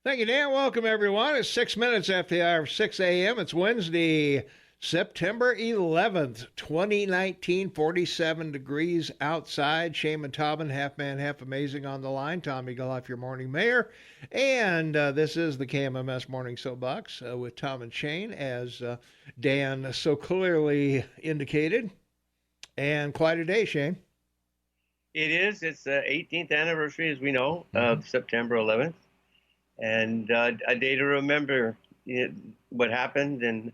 Thank you, Dan. Welcome, everyone. It's 6 minutes after the hour of 6 a.m. It's Wednesday, September 11th, 2019, 47 degrees outside. Shane and Tobin, half man, half amazing on the line. Tommy Goloff, your morning mayor. And this is the KMMS Morning Soapbox with Tom and Shane, as Dan so clearly indicated. And quite a day, Shane. It is. It's the 18th anniversary, as we know, of September 11th. And a day to remember what happened and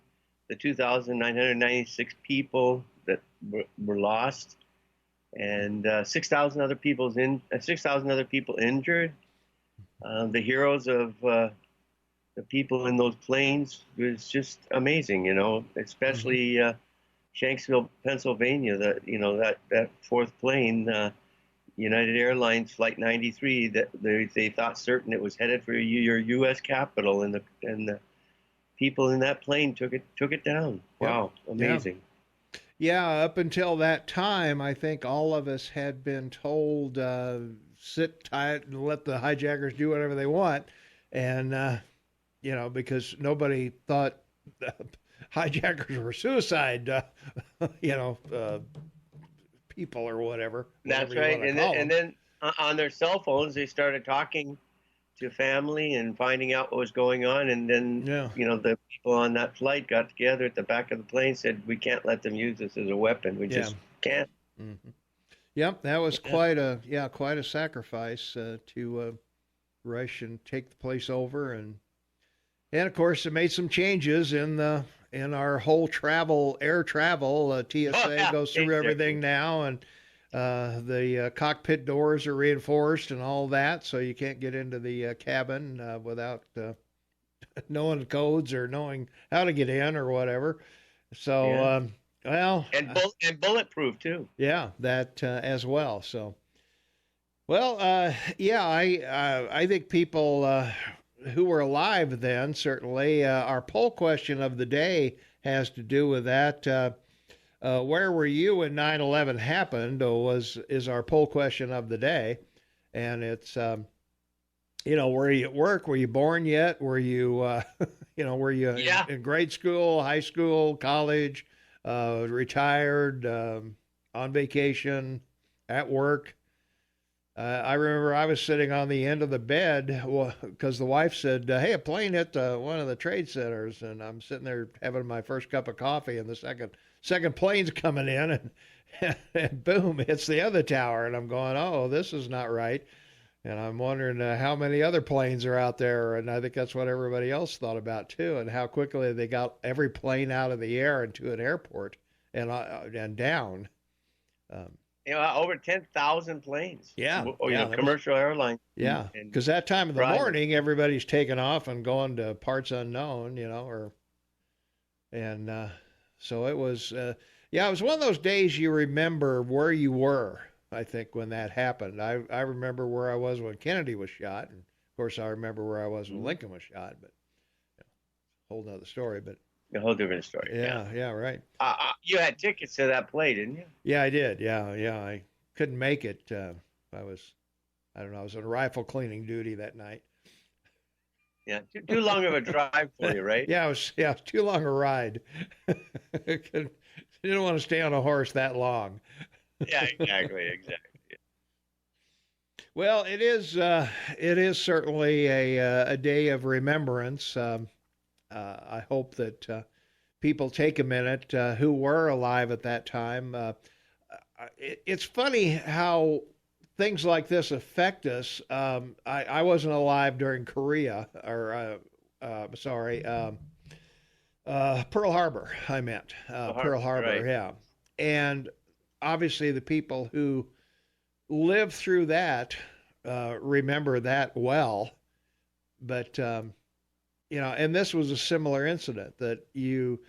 the 2,996 people that were lost, and 6,000 other people injured. The heroes of the people in those planes was just amazing, especially Shanksville, Pennsylvania. That fourth plane. United Airlines Flight 93, that they thought certain it was headed for your U.S. Capitol, and the people in that plane took it down. Wow, amazing. Yeah, up until that time, I think all of us had been told sit tight and let the hijackers do whatever they want, and because nobody thought hijackers were suicide, people or whatever. That's right. And then on their cell phones, they started talking to family and finding out what was going on. And then, the people on that flight got together at the back of the plane, said, we can't let them use this as a weapon. We just can't. Mm-hmm. Yep. That was quite a sacrifice to rush and take the place over. And of course, it made some changes in our whole air travel. TSA goes through everything now, and the cockpit doors are reinforced and all that, so you can't get into the cabin without knowing codes or knowing how to get in or whatever. So, and bulletproof too. Yeah, that as well. So, I think people who were alive then, certainly. Our poll question of the day has to do with that. Where were you when 9/11 happened? Is our poll question of the day, and it's were you at work? Were you born yet? Were you were you in grade school, high school, college, retired, on vacation, at work? I remember I was sitting on the end of the bed because the wife said, hey, a plane hit one of the trade centers, and I'm sitting there having my first cup of coffee, and the second plane's coming in, and boom, hits the other tower, and I'm going, oh, this is not right. And I'm wondering how many other planes are out there, and I think that's what everybody else thought about too, and how quickly they got every plane out of the air into an airport and down. Over 10,000 planes. Commercial airlines. Yeah, because that time of the morning, everybody's taking off and going to parts unknown, so it was, it was one of those days you remember where you were, I think, when that happened. I remember where I was when Kennedy was shot, and of course I remember where I was when Lincoln was shot, but whole nother story, but. A whole different story. Yeah, right. You had tickets to that play, didn't you? Yeah, I did. Yeah. I couldn't make it. I was on rifle cleaning duty that night. Yeah, too long of a drive for you, right? Yeah, it was too long a ride. Didn't want to stay on a horse that long. Yeah, exactly. Well, it is certainly a day of remembrance. I hope that people take a minute who were alive at that time. It's funny how things like this affect us. I wasn't alive during Korea, or Pearl Harbor, I meant. Pearl Harbor, right. Yeah. And obviously the people who lived through that remember that well. But and this was a similar incident that you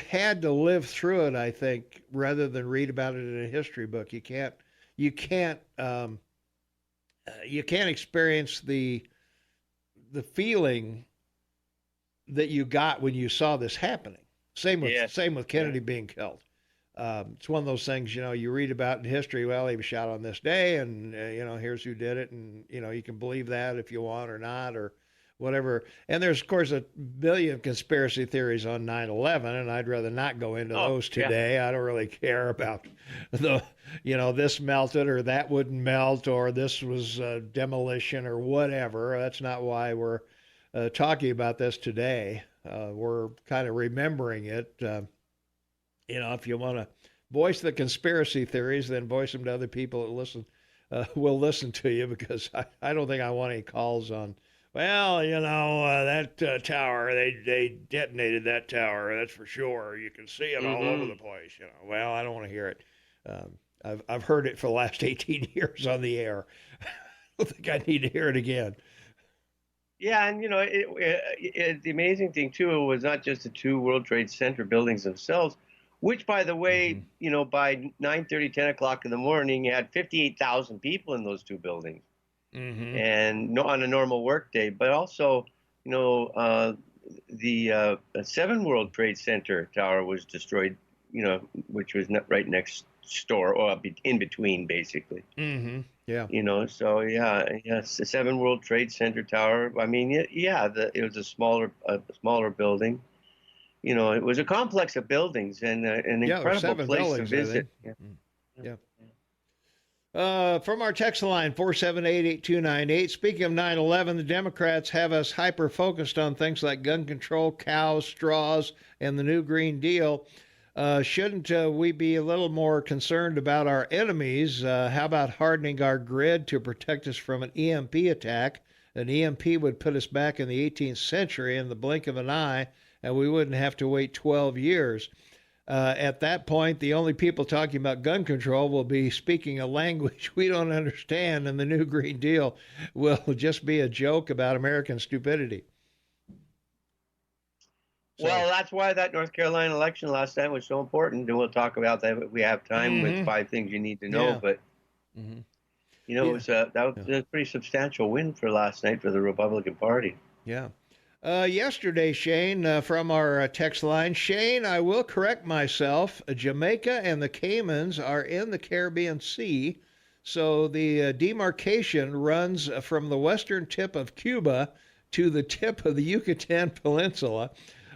had to live through it, I think, rather than read about it in a history book. You can't experience the feeling that you got when you saw this happening. Same with Kennedy being killed. It's one of those things, you read about in history. Well, he was shot on this day, and here's who did it, and you can believe that if you want or not, or whatever. And there's, of course, a billion conspiracy theories on 9/11, and I'd rather not go into those today. I don't really care about this melted or that wouldn't melt or this was demolition or whatever. That's not why we're talking about this today. We're kind of remembering it. If you want to voice the conspiracy theories, then voice them to other people that will listen to you, because I don't think I want any calls on, well, that tower, they detonated that tower, that's for sure. You can see it all over the place. Well, I don't want to hear it. I've heard it for the last 18 years on the air. I don't think I need to hear it again. Yeah, and the amazing thing too, it was not just the two World Trade Center buildings themselves, which, by the way, by 9:30, 10 o'clock in the morning, you had 58,000 people in those two buildings, and on a normal work day. But also, the 7 World Trade Center tower was destroyed, which was right next door, or in between, basically. Yeah. So yes, the 7 World Trade Center tower. I mean, it was a smaller building. It was a complex of buildings and an incredible place to visit. Yeah. From our text line, 478-8298, speaking of 9/11, the Democrats have us hyper-focused on things like gun control, cows, straws, and the new Green Deal. Shouldn't we be a little more concerned about our enemies? How about hardening our grid to protect us from an EMP attack? An EMP would put us back in the 18th century in the blink of an eye, and we wouldn't have to wait 12 years. At that point, the only people talking about gun control will be speaking a language we don't understand, and the new Green Deal will just be a joke about American stupidity. Well, that's why that North Carolina election last night was so important, and we'll talk about that if we have time with 5 things you need to know. Yeah. But it was that was a pretty substantial win for last night for the Republican Party. Yeah. Yesterday, Shane, from our text line, Shane, I will correct myself. Jamaica and the Caymans are in the Caribbean Sea, so the demarcation runs from the western tip of Cuba to the tip of the Yucatan Peninsula.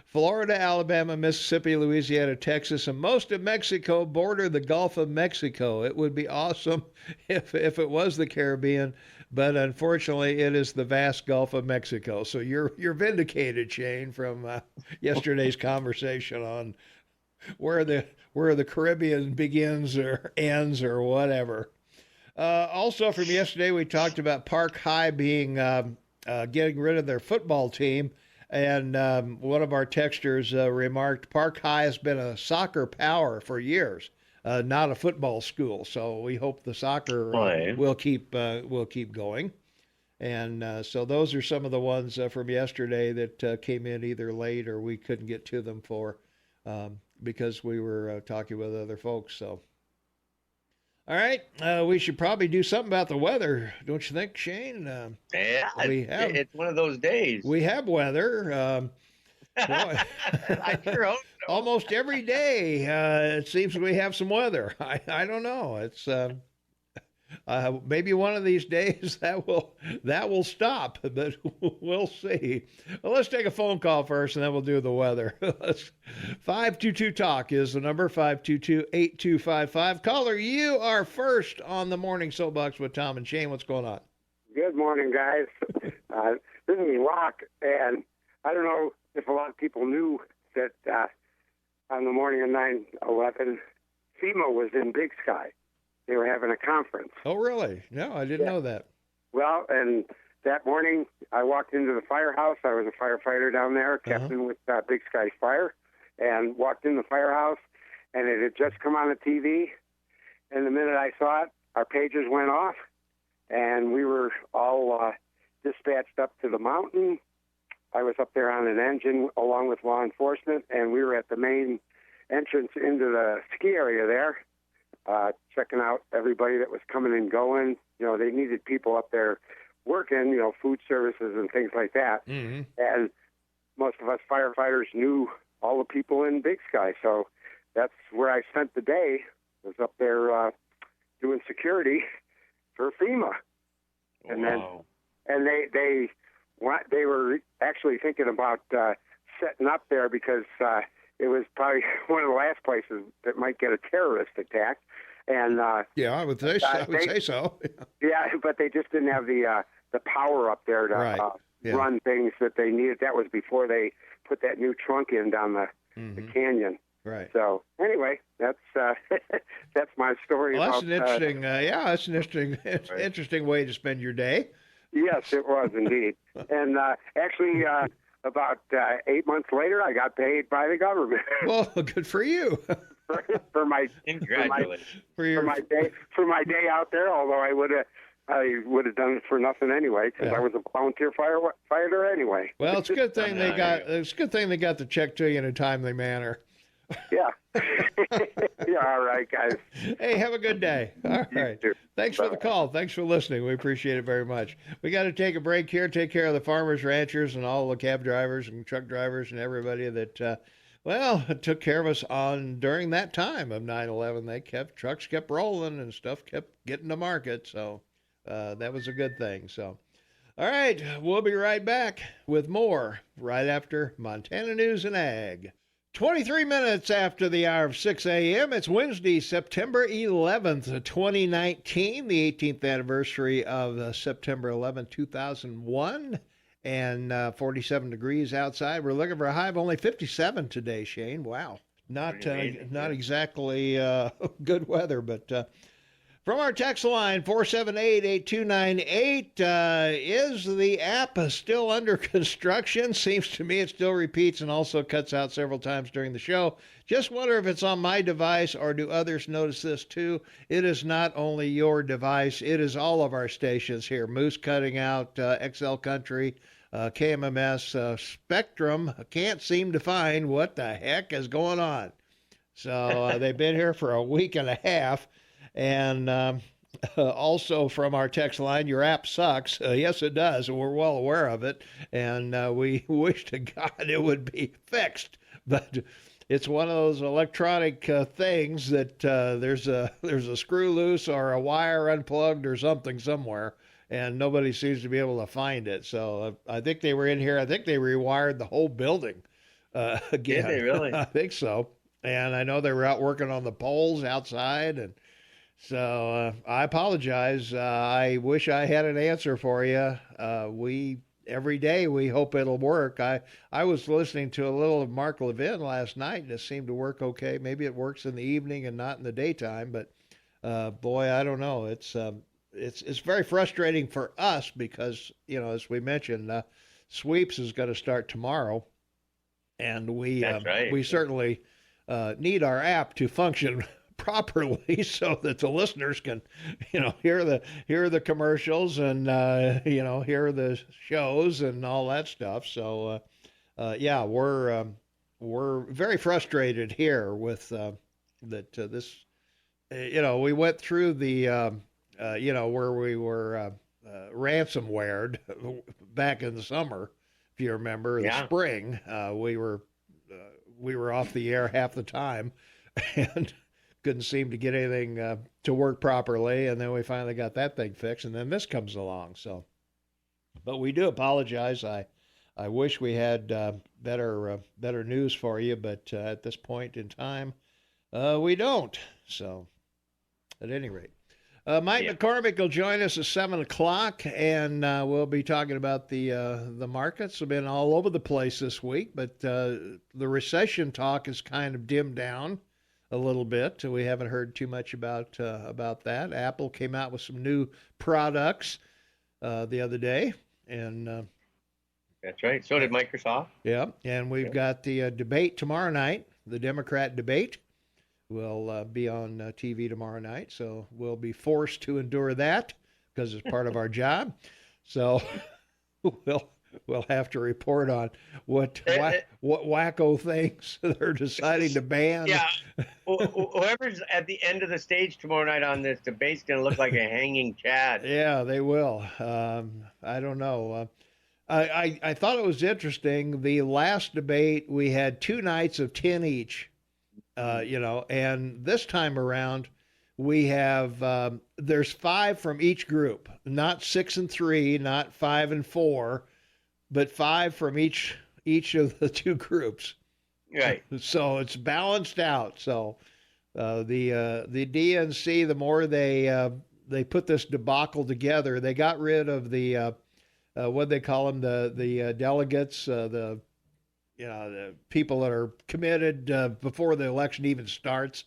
Florida, Alabama, Mississippi, Louisiana, Texas, and most of Mexico border the Gulf of Mexico. It would be awesome if it was the Caribbean, but unfortunately, it is the vast Gulf of Mexico. So you're vindicated, Shane, from yesterday's conversation on where the Caribbean begins or ends or whatever. Also, from yesterday, we talked about Park High being getting rid of their football team. And one of our texters remarked, Park High has been a soccer power for years, not a football school. So we hope the soccer will keep going. And so those are some of the ones from yesterday that came in either late or we couldn't get to them because we were talking with other folks. So, all right, we should probably do something about the weather, don't you think, Shane? It's one of those days. We have weather. I sure hope so. Almost every day, it seems we have some weather. I don't know. It's maybe one of these days that will stop, but we'll see. Well, let's take a phone call first, and then we'll do the weather. 522-TALK is the number, 522-8255. Caller, you are first on the Morning Soapbox with Tom and Shane. What's going on? Good morning, guys. This is Rock, and I don't know if a lot of people knew that on the morning of 9/11, FEMA was in Big Sky. They were having a conference. Oh, really? No, I didn't know that. Well, and that morning I walked into the firehouse. I was a firefighter down there, captain with Big Sky Fire, and walked in the firehouse, and it had just come on the TV. And the minute I saw it, our pagers went off, and we were all dispatched up to the mountain. I was up there on an engine along with law enforcement, and we were at the main entrance into the ski area there. Checking out everybody that was coming and going. They needed people up there working, food services and things like that. Mm-hmm. And most of us firefighters knew all the people in Big Sky. So that's where I spent the day, was up there doing security for FEMA. And then they they were actually thinking about setting up there because it was probably one of the last places that might get a terrorist attack. And yeah, I would say so. Yeah, but they just didn't have the power up there to run things that they needed. That was before they put that new trunk in down the canyon. Right. So anyway, that's that's my story. Well, that's about, an interesting. That's an interesting way to spend your day. Yes, it was indeed. And actually, about 8 months later, I got paid by the government. Well, good for you. for my Congratulations. for my day out there. Although I would have done it for nothing anyway because I was a volunteer firefighter anyway. Well, it's a good thing they got. It's a good thing they got the check to you in a timely manner. Yeah. Yeah. All right, guys. Hey, have a good day. All right. Thanks for the call. Thanks for listening. We appreciate it very much. We got to take a break here. Take care of the farmers, ranchers, and all the cab drivers and truck drivers and everybody that, took care of us during that time of 9/11. Trucks kept rolling and stuff kept getting to market. So that was a good thing. So, all right, we'll be right back with more right after Montana News and Ag. 23 minutes after the hour of 6 a.m. It's Wednesday, September 11th, 2019, the 18th anniversary of September 11, 2001, and 47 degrees outside. We're looking for a high of only 57 today, Shane. Wow. Not exactly good weather, but from our text line, 478-8298, is the app still under construction? Seems to me it still repeats and also cuts out several times during the show. Just wonder if it's on my device or do others notice this too? It is not only your device, it is all of our stations here. Moose cutting out, XL Country, KMMS, Spectrum. Can't seem to find what the heck is going on. So they've been here for a week and a half. And also from our text line, your app sucks. Yes, it does. And we're well aware of it. And we wish to God it would be fixed. But it's one of those electronic things that there's a screw loose or a wire unplugged or something somewhere. And nobody seems to be able to find it. So I think they were in here. I think they rewired the whole building again. Did they really? I think so. And I know they were out working on the poles outside. And so I apologize. I wish I had an answer for you. Every day we hope it'll work. I was listening to a little of Mark Levin last night, and it seemed to work okay. Maybe it works in the evening and not in the daytime, but boy, I don't know. It's very frustrating for us because, as we mentioned, sweeps is going to start tomorrow, and we certainly need our app to function properly so that the listeners can, hear the commercials and hear the shows and all that stuff. So we're very frustrated here with that. This, we went through the where we were ransomwared back in the summer, if you remember, the spring. We were off the air half the time, and couldn't seem to get anything to work properly, and then we finally got that thing fixed, and then this comes along. So, but we do apologize. I wish we had better news for you, but at this point in time, we don't. So, at any rate, Mike McCormick will join us at 7:00, and we'll be talking about the markets. Have been all over the place this week, but the recession talk is kind of dimmed down a little bit. We haven't heard too much about that. Apple came out with some new products the other day, and that's right. So did Microsoft. Yeah, and we've got the debate tomorrow night. The Democrat debate will be on TV tomorrow night, so we'll be forced to endure that because it's part of our job. So we'll have to report on what wacko things they're deciding to ban. Yeah, whoever's at the end of the stage tomorrow night on this debate's going to look like a hanging Chad. Yeah, they will. I don't know. I thought it was interesting. The last debate, we had 2 nights of 10 each, and this time around, we have, there's 5 from each group, not 6 and 3, not 5 and 4. but 5 from each of the two groups. Right. So it's balanced out. So the DNC, the more they put this debacle together, they got rid of the what they call them, the delegates, the people that are committed before the election even starts.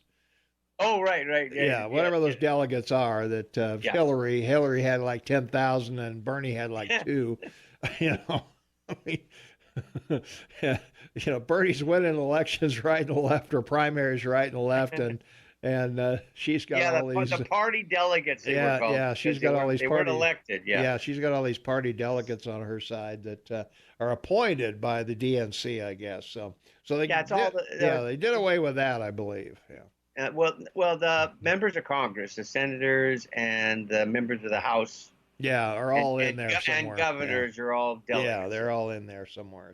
Oh, right. Yeah, whatever those delegates are. That Hillary had like 10,000 and Bernie had like 2. I mean, Bernie's winning elections right and left, or primaries right and left, and she's got all these the party delegates. They were called, yeah, she's got all these. They weren't elected. Yeah, she's got all these party delegates on her side that are appointed by the DNC, I guess. So they they did away with that, I believe. Yeah. Well, the members of Congress, the senators, and the members of the House. Yeah, are all in there somewhere. And governors are all delegates. Yeah, they're all in there somewhere.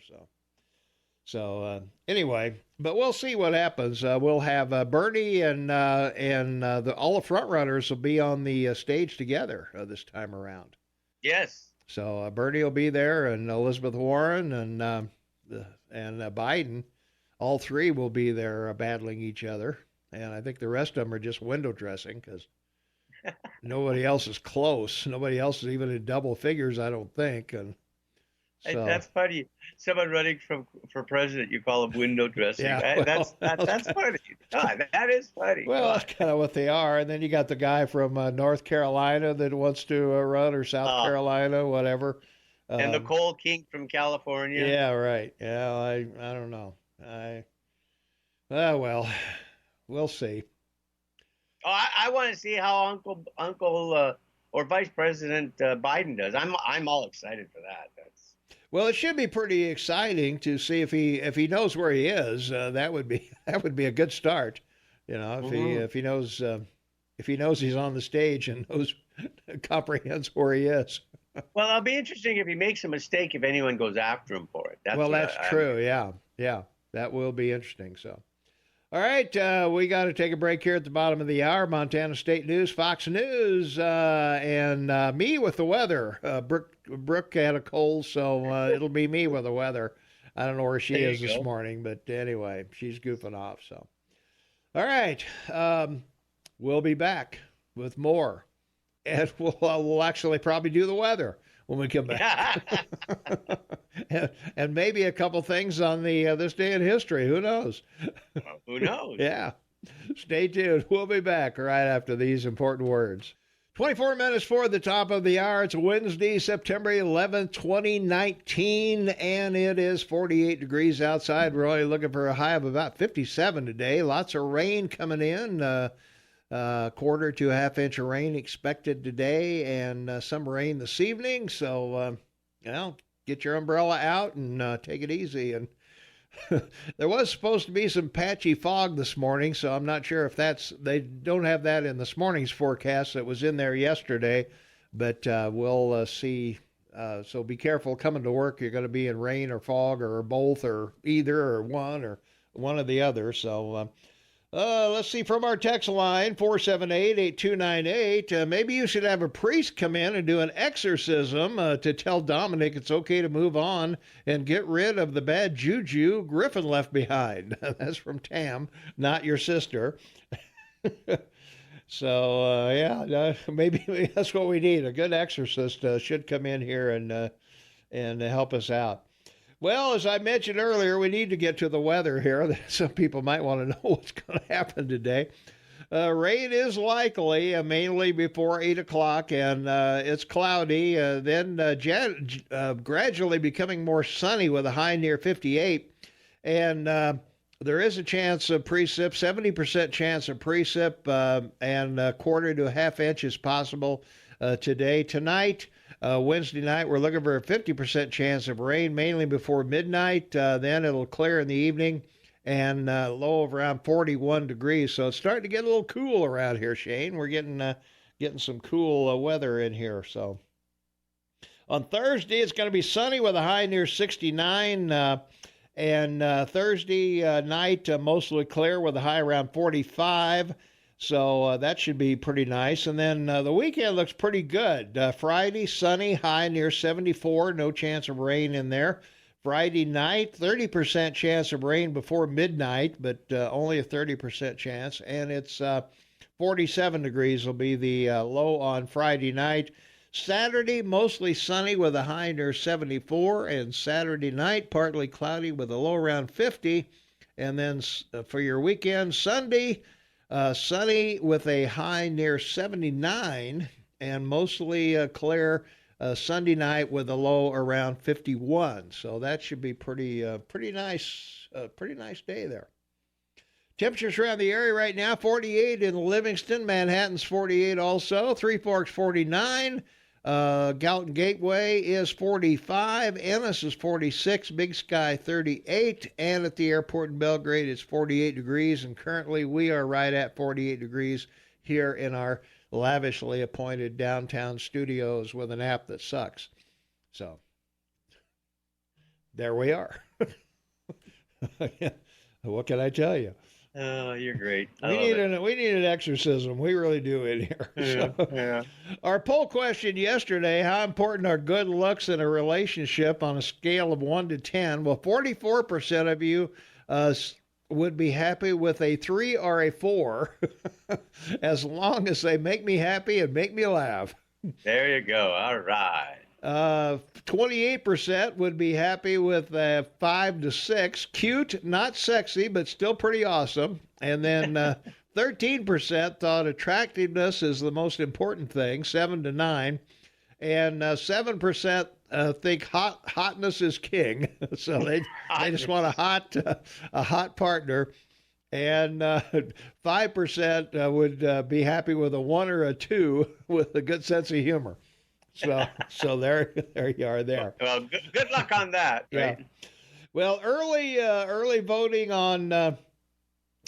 So anyway, but we'll see what happens. We'll have Bernie and all the front runners will be on the stage together this time around. Yes. So Bernie will be there, and Elizabeth Warren and Biden, all 3 will be there battling each other. And I think the rest of them are just window dressing because nobody else is close. Nobody else is even in double figures, I don't think. And so, that's funny. Someone running for president, you call them window dressing. Yeah, that's funny. God, that is funny. Well, that's kind of what they are. And then you got the guy from North Carolina that wants to run, or South Carolina, whatever. And the Coal King from California. Yeah, right. Yeah, I don't know. Well, we'll see. Oh, I want to see how Uncle or Vice President Biden does. I'm all excited for that. Well, it should be pretty exciting to see if he knows where he is. That would be a good start. If he knows he's on the stage and comprehends where he is. Well, it'll be interesting if he makes a mistake, if anyone goes after him for it. That's true. Yeah, that will be interesting. So. All right, we got to take a break here at the bottom of the hour. Montana State News, Fox News, and me with the weather. Brooke had a cold, so it'll be me with the weather. I don't know where she is this morning, but anyway, she's goofing off. So, all right, we'll be back with more, and we'll actually probably do the weather when we come back. and maybe a couple things on the this day in history. Who knows? Who knows? Yeah. Stay tuned. We'll be back right after these important words. 24 minutes for the top of the hour. It's Wednesday, September 11th, 2019, and it is 48 degrees outside. We're only looking for a high of about 57 today. Lots of rain coming in. Quarter to a half inch of rain expected today, and some rain this evening. So, get your umbrella out and take it easy. And there was supposed to be some patchy fog this morning, so I'm not sure if they don't have that in this morning's forecast. It was in there yesterday, but we'll see. So be careful coming to work. You're going to be in rain or fog or both or either or one or the other. So, let's see, from our text line, 478-8298, maybe you should have a priest come in and do an exorcism to tell Dominic it's okay to move on and get rid of the bad juju Griffin left behind. That's from Tam, not your sister. So, maybe that's what we need. A good exorcist should come in here and help us out. Well, as I mentioned earlier, we need to get to the weather here. Some people might want to know what's going to happen today. Rain is likely, mainly before 8 o'clock, and it's cloudy. Then gradually becoming more sunny with a high near 58. And there is a chance of precip, 70% chance of precip, and a quarter to a half inch is possible today. Tonight, Wednesday night, we're looking for a 50% chance of rain, mainly before midnight. Then it'll clear in the evening, and low of around 41 degrees. So it's starting to get a little cool around here, Shane. We're getting some cool weather in here. So on Thursday, it's going to be sunny with a high near 69. And Thursday night, mostly clear with a high around 45. So that should be pretty nice. And then the weekend looks pretty good. Friday, sunny, high near 74. No chance of rain in there. Friday night, 30% chance of rain before midnight, but only a 30% chance. And it's 47 degrees will be the low on Friday night. Saturday, mostly sunny with a high near 74. And Saturday night, partly cloudy with a low around 50. And then for your weekend, Sunday, sunny with a high near 79 and mostly clear Sunday night with a low around 51. So that should be pretty nice day there. Temperatures around the area right now, 48 in Livingston, Manhattan's 48 also, Three Forks 49. Galton Gateway is 45, Ennis is 46, Big Sky 38, and at the airport in Belgrade it's 48 degrees, and currently we are right at 48 degrees here in our lavishly appointed downtown studios with an app that sucks. So, there we are. What can I tell you? Oh, you're great. We need an exorcism. We really do in here. Yeah, So, yeah. Our poll question yesterday, how important are good looks in a relationship on a scale of 1 to 10? Well, 44% of you would be happy with a 3 or a 4 as long as they make me happy and make me laugh. There you go. All right. 28% would be happy with 5 to 6. Cute, not sexy, but still pretty awesome. And then 13% thought attractiveness is the most important thing, 7 to 9. And 7% think hotness is king. So they just want a hot partner. And 5% would be happy with a 1 or a 2 with a good sense of humor. So there you are there. Well, good luck on that. Right? Yeah. Well, early voting on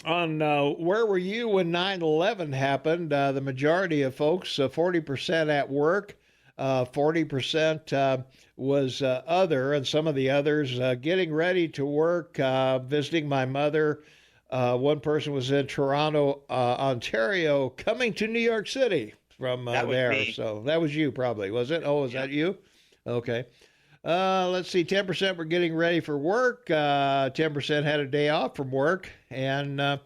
where were you when 9/11 happened? The majority of folks, 40% at work, 40% was other, and some of the others getting ready to work, visiting my mother. One person was in Toronto, Ontario, coming to New York City from there. Me. So that was you probably, was it? Oh, was that you? Okay. Let's see, 10% were getting ready for work. 10% had a day off from work. And that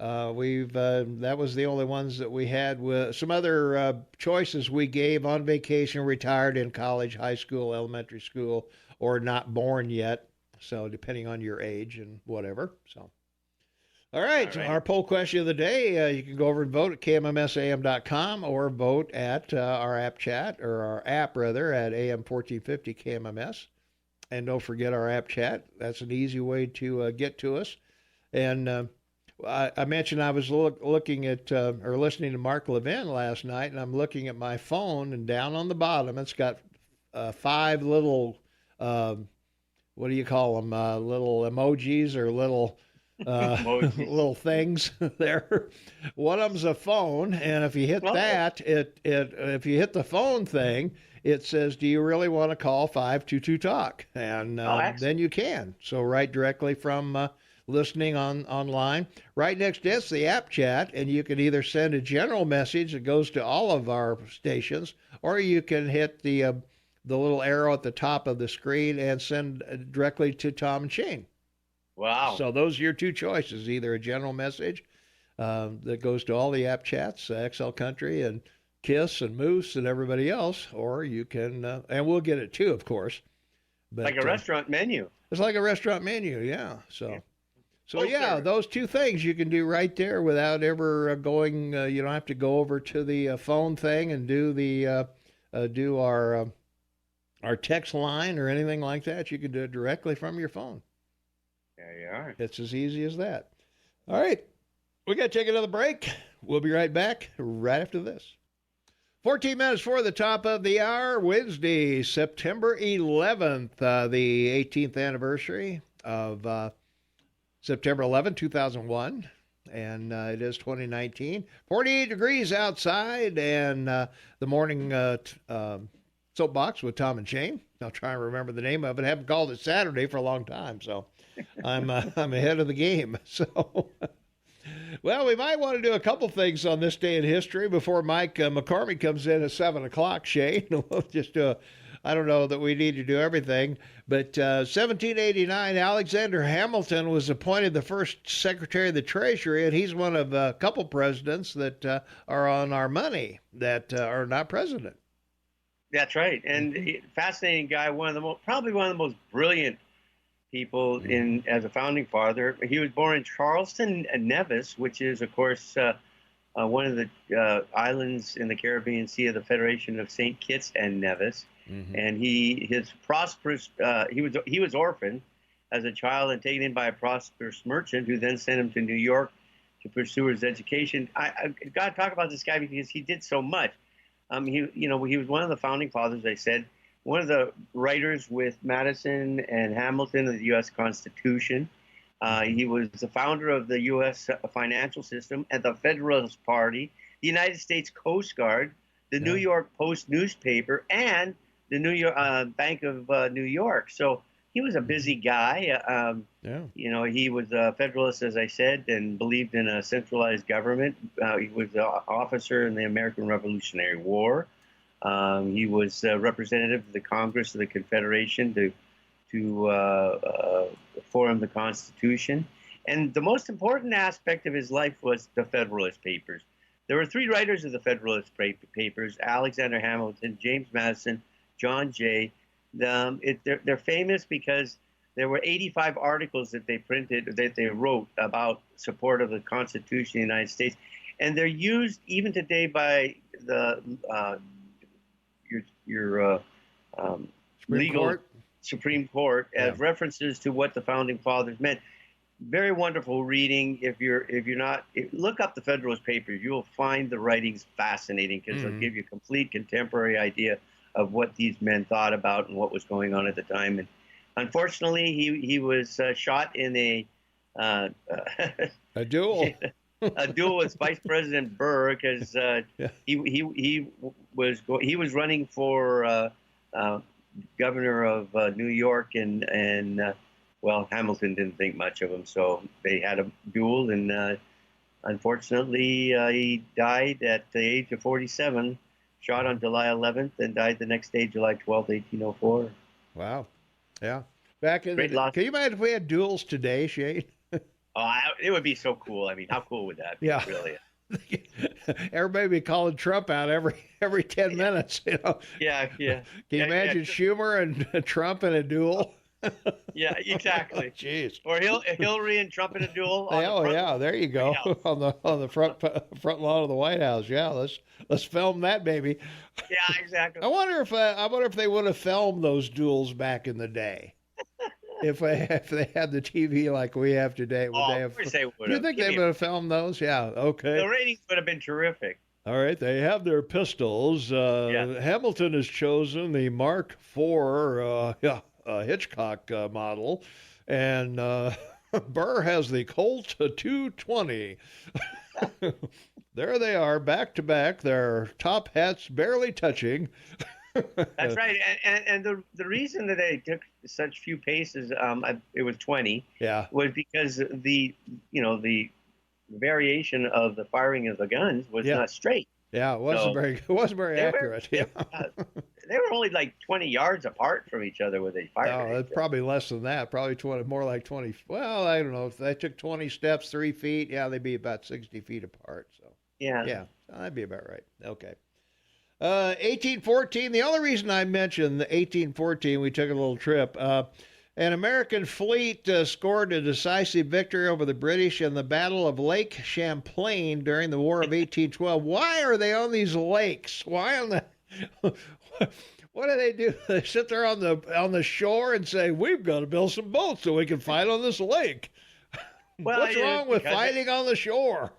was the only ones that we had. With some other choices we gave: on vacation, retired, in college, high school, elementary school, or not born yet. So depending on your age and whatever. So. All right. Our poll question of the day, you can go over and vote at KMMSAM.com or vote at our app chat, or our app rather, at AM 1450 KMMS. And don't forget our app chat. That's an easy way to get to us. And I mentioned I was looking at or listening to Mark Levin last night, and I'm looking at my phone, and down on the bottom, it's got 5 little, what do you call them, little emojis or little... little things there. One of them's a phone, and if you hit that, if you hit the phone thing, it says, "Do you really want to call 522 Talk?" And then you can. So right directly from listening online. Right next to it's the app chat, and you can either send a general message that goes to all of our stations, or you can hit the little arrow at the top of the screen and send directly to Tom and Shane. Wow. So those are your 2 choices, either a general message that goes to all the app chats, XL Country and KISS and Moose and everybody else, or you can, and we'll get it too, of course. But, like a restaurant menu. It's like a restaurant menu, yeah. So yeah, service. those 2 things you can do right there without ever going, you don't have to go over to the phone thing and do our text line or anything like that. You can do it directly from your phone. There you are. It's as easy as that. All right. We got to take another break. We'll be right back right after this. 14 minutes for the top of the hour, Wednesday, September 11th, the 18th anniversary of September 11, 2001. And it is 2019. 48 degrees outside, and the morning Soapbox with Tom and Shane. I'll try and remember the name of it. I haven't called it Saturday for a long time, so I'm ahead of the game. So Well, we might want to do a couple things on this day in history before Mike McCormick comes in at 7 o'clock, Shane. We'll just do I don't know that we need to do everything, but 1789, Alexander Hamilton was appointed the first Secretary of the Treasury, and he's one of a couple presidents that are on our money that are not president. That's right. And fascinating guy, probably one of the most brilliant people as a founding father. He was born in Charleston, Nevis, which is, of course, one of the islands in the Caribbean Sea of the Federation of St. Kitts and Nevis. And he was orphaned as a child and taken in by a prosperous merchant who then sent him to New York to pursue his education. I got to talk about this guy because he did so much. He was one of the founding fathers, I said, one of the writers with Madison and Hamilton of the U.S. Constitution. He was the founder of the U.S. financial system and the Federalist Party, the United States Coast Guard, the New York Post newspaper, and the New York Bank of New York. So he was a busy guy. He was a Federalist, as I said, and believed in a centralized government. He was an officer in the American Revolutionary War. He was a representative of the Congress of the Confederation to form the Constitution. And the most important aspect of his life was the Federalist Papers. There were three writers of the Federalist Papers: Alexander Hamilton, James Madison, John Jay. They're famous because there were 85 articles that they wrote about support of the Constitution of the United States, and they're used even today by the Supreme Court as references to what the founding fathers meant. Very wonderful reading. If you're not, look up the Federalist Papers. You'll find the writings fascinating because they'll give you a complete contemporary idea of what these men thought about and what was going on at the time. And unfortunately, he was shot in a duel. A duel with Vice President Burr because he was running for governor of New York, and Hamilton didn't think much of him, so they had a duel, and unfortunately he died at the age of 47. Shot on July 11th and died the next day, July 12th, 1804. Wow. Yeah. Can you imagine if we had duels today, Shane? It would be so cool. I mean, how cool would that be? Yeah. Really? Everybody be calling Trump out every 10 minutes, you know? Yeah. Can you imagine Schumer and Trump in a duel? Yeah, exactly. Jeez. Or Hillary and Trump in a duel. There you go. on the front lawn of the White House. Yeah, let's film that baby. Yeah, exactly. I wonder if they would have filmed those duels back in the day. If they had the TV like we have today, would they have? Of course they would have. Do you think they would have filmed those? Yeah. Okay. The ratings would have been terrific. All right, they have their pistols. Hamilton has chosen the Mark IV Hitchcock model, and Burr has the Colt 220. There they are, back to back, their top hats barely touching. That's right, and the reason that they took such few paces, it was 20, was because the variation of the firing of the guns was not straight. Yeah, it wasn't very accurate. They were only like 20 yards apart from each other when they fired. Oh, it's probably less than that. Probably 20, more like 20. Well, I don't know. If they took 20 steps, 3 feet, they'd be about 60 feet apart. So yeah, that'd be about right. Okay. 1814. The only reason I mentioned the 1814, we took a little trip. An American fleet scored a decisive victory over the British in the Battle of Lake Champlain during the War of 1812. Why are they on these lakes? Why on the? What do they do? They sit there on the shore and say, "We've got to build some boats so we can fight on this lake." Well, what's wrong with fighting on the shore?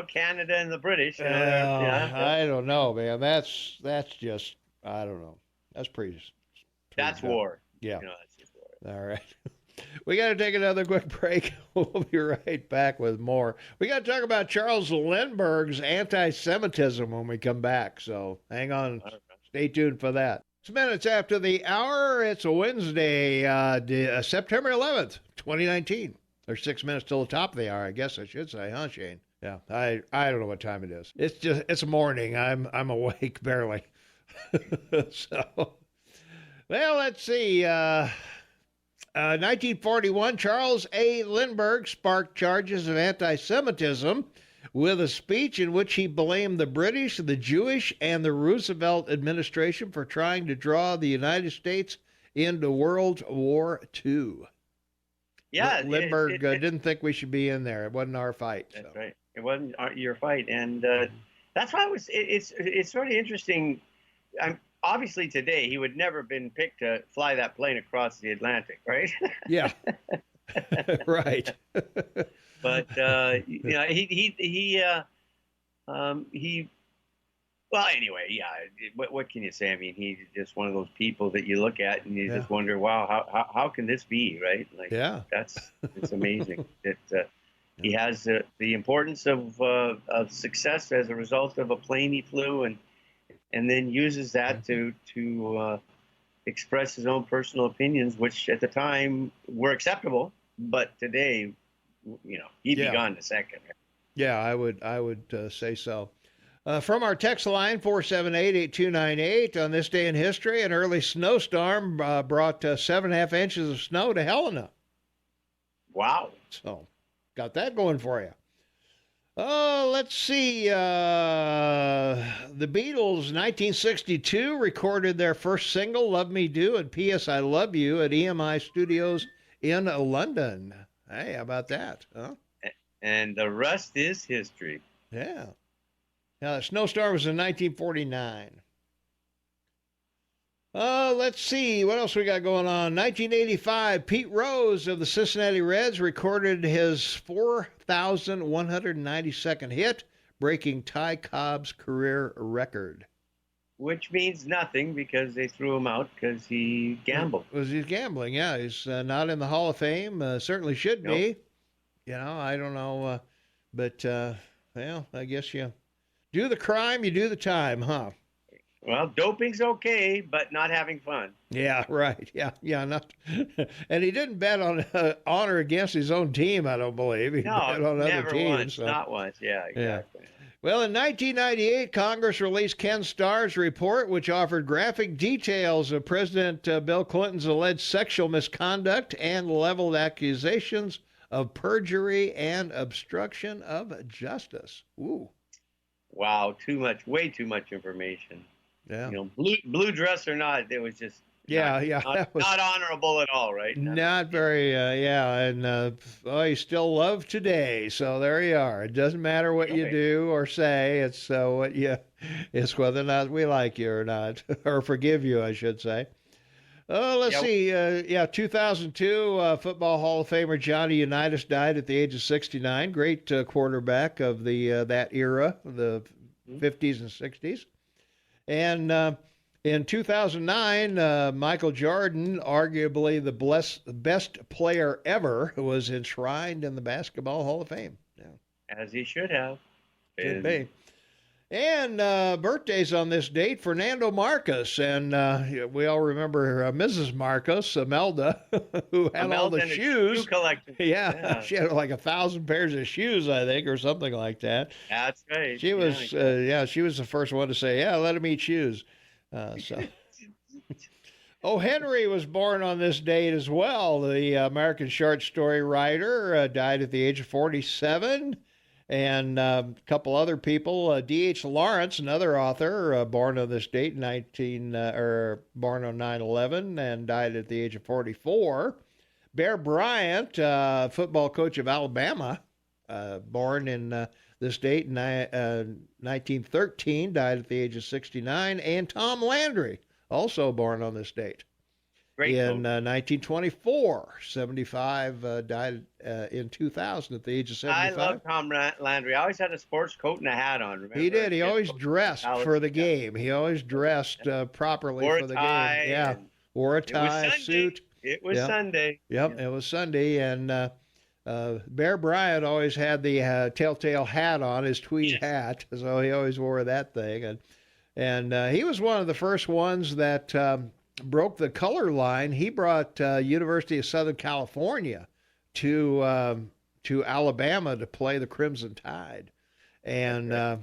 Canada and the British. I don't know, man. That's just, I don't know. That's pretty That's war. Yeah. That's just war. All right. We got to take another quick break. We'll be right back with more. We got to talk about Charles Lindbergh's anti-Semitism when we come back. So hang on. Stay tuned for that. 6 minutes after the hour. It's a Wednesday, September 11th, 2019. Or 6 minutes till the top of the hour, I guess I should say, huh, Shane? Yeah, I don't know what time it is. It's morning. I'm awake barely. So, well, let's see. 1941, Charles A. Lindbergh sparked charges of anti-Semitism with a speech in which he blamed the British, the Jewish, and the Roosevelt administration for trying to draw the United States into World War II. Yeah, Lindbergh didn't think we should be in there. It wasn't our fight. That's right. It wasn't your fight, and that's why it's sort of interesting. Obviously, today he would never have been picked to fly that plane across the Atlantic, right? Yeah, right. But well, anyway, yeah. What can you say? I mean, he's just one of those people that you look at and you just wonder, wow, how can this be, right? Like, it's amazing that he has the importance of success as a result of a plane he flew, and then uses that to express his own personal opinions, which at the time were acceptable, but today, he'd be gone in a second. Yeah, I would say so. From our text line, 478-8298, on this day in history, an early snowstorm brought 7.5 inches of snow to Helena. Wow. So, got that going for you. Let's see. The Beatles, 1962, recorded their first single, Love Me Do, and P.S. I Love You at EMI Studios in London. Hey, how about that? Huh? And the rest is history. Yeah. Now, the snowstorm was in 1949. Let's see. What else we got going on? 1985, Pete Rose of the Cincinnati Reds recorded his 4,192nd hit, breaking Ty Cobb's career record. Which means nothing because they threw him out because he gambled. He's gambling, yeah. He's not in the Hall of Fame. Certainly should be. I don't know. But, well, I guess you do the crime, you do the time, huh? Well, doping's okay, but not having fun. Yeah, right. Yeah, not. And he didn't bet on honor against his own team, I don't believe. He bet on never other teams. Once, not once. Yeah, exactly. Yeah. Well, in 1998, Congress released Ken Starr's report, which offered graphic details of President Bill Clinton's alleged sexual misconduct and leveled accusations of perjury and obstruction of justice. Ooh. Wow, way too much information. Yeah. Blue dress or not, it was just not honorable at all, right? Not very, and he's still loved today. So there you are. It doesn't matter what you do or say. It's it's whether or not we like you or not, or forgive you, I should say. Let's see. 2002 Football Hall of Famer Johnny Unitas died at the age of 69. Great quarterback of that era, the 50s and 60s. And in 2009, Michael Jordan, arguably the best player ever, was enshrined in the Basketball Hall of Fame. Yeah. As he should have. Should be. And birthdays on this date, Fernando Marcos. And we all remember Mrs. Marcos, Imelda, who had all the shoes. Shoe collection. Yeah, she had like 1,000 pairs of shoes, I think, or something like that. That's right. She was, she was the first one to say, let him eat shoes. O. Henry was born on this date as well. The American short story writer died at the age of 47. And a couple other people, D.H. Lawrence, another author, born on this date, born on 9/11, and died at the age of 44. Bear Bryant, football coach of Alabama, born in this date in 1913, died at the age of 69. And Tom Landry, also born on this date. In 1924, 75, died in 2000 at the age of 75. I love Tom Landry. I always had a sports coat and a hat on, remember? He did. He always dressed for the game. He always dressed properly for the game. Yeah, wore a tie, suit. It was Sunday. Yep, it was Sunday. And Bear Bryant always had the telltale hat on, his tweed hat, so he always wore that thing. And he was one of the first ones that broke the color line. He brought University of Southern California to Alabama to play the Crimson Tide, and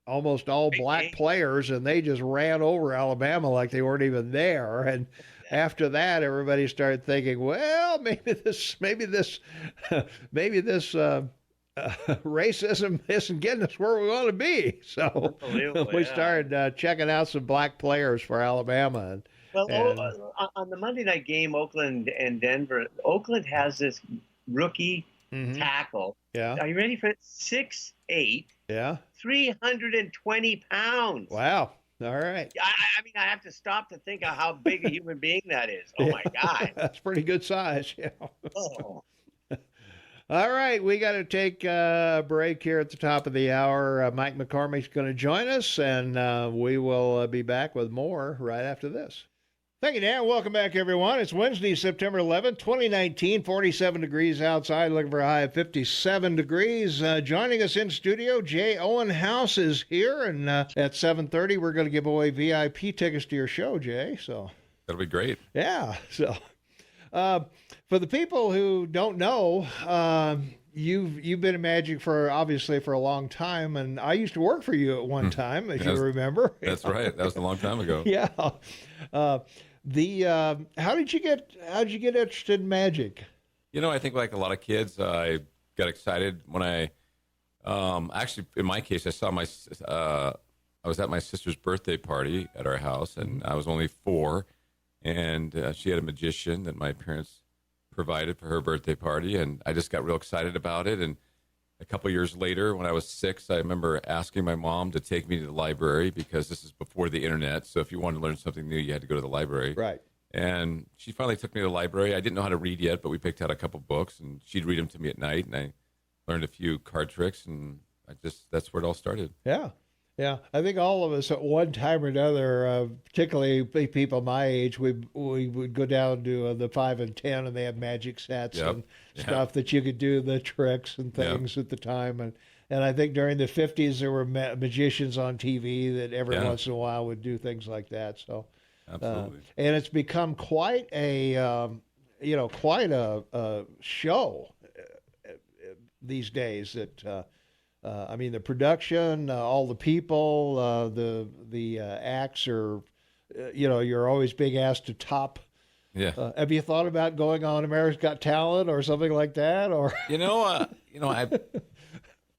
almost all black players, and they just ran over Alabama like they weren't even there. And after that, everybody started thinking, well, maybe this racism isn't getting us where we want to be. So we started checking out some black players for Alabama. On the Monday night game, Oakland and Denver, Oakland has this rookie tackle. Yeah. Are you ready for it? 6'8". Yeah. 320 pounds. Wow. All right. I mean, I have to stop to think of how big a human being that is. Oh, my God. That's pretty good size. Yeah. Oh. All right. We got to take a break here at the top of the hour. Mike McCormick's going to join us, and we will be back with more right after this. Thank you, Dan. Welcome back, everyone. It's Wednesday, September 11th, 2019, 47 degrees outside, looking for a high of 57 degrees. Joining us in studio, Jay Owenhouse is here, and at 7:30, we're going to give away VIP tickets to your show, Jay. So that'll be great. Yeah. So for the people who don't know, you've been in magic obviously for a long time, and I used to work for you at one time, as you remember. That's right. That was a long time ago. Yeah. How did you get interested in magic? I think like a lot of kids, I got excited when I actually, in my case, I was at my sister's birthday party at our house, and I was only 4, and she had a magician that my parents provided for her birthday party, and I just got real excited about it. And a couple years later, when I was 6, I remember asking my mom to take me to the library, because this is before the internet. So if you wanted to learn something new, you had to go to the library. Right. And she finally took me to the library. I didn't know how to read yet, but we picked out a couple books, and she'd read them to me at night, and I learned a few card tricks, and that's where it all started. Yeah. Yeah, I think all of us at one time or another, particularly people my age, we would go down to the 5 and 10, and they have magic sets and stuff that you could do the tricks and things at the time. And I think during the 50s there were magicians on TV that every once in a while would do things like that. So absolutely, and it's become quite a show these days. That I mean, the production, all the people, the acts are, you're always being asked to top. Yeah. Have you thought about going on America's Got Talent or something like that? Or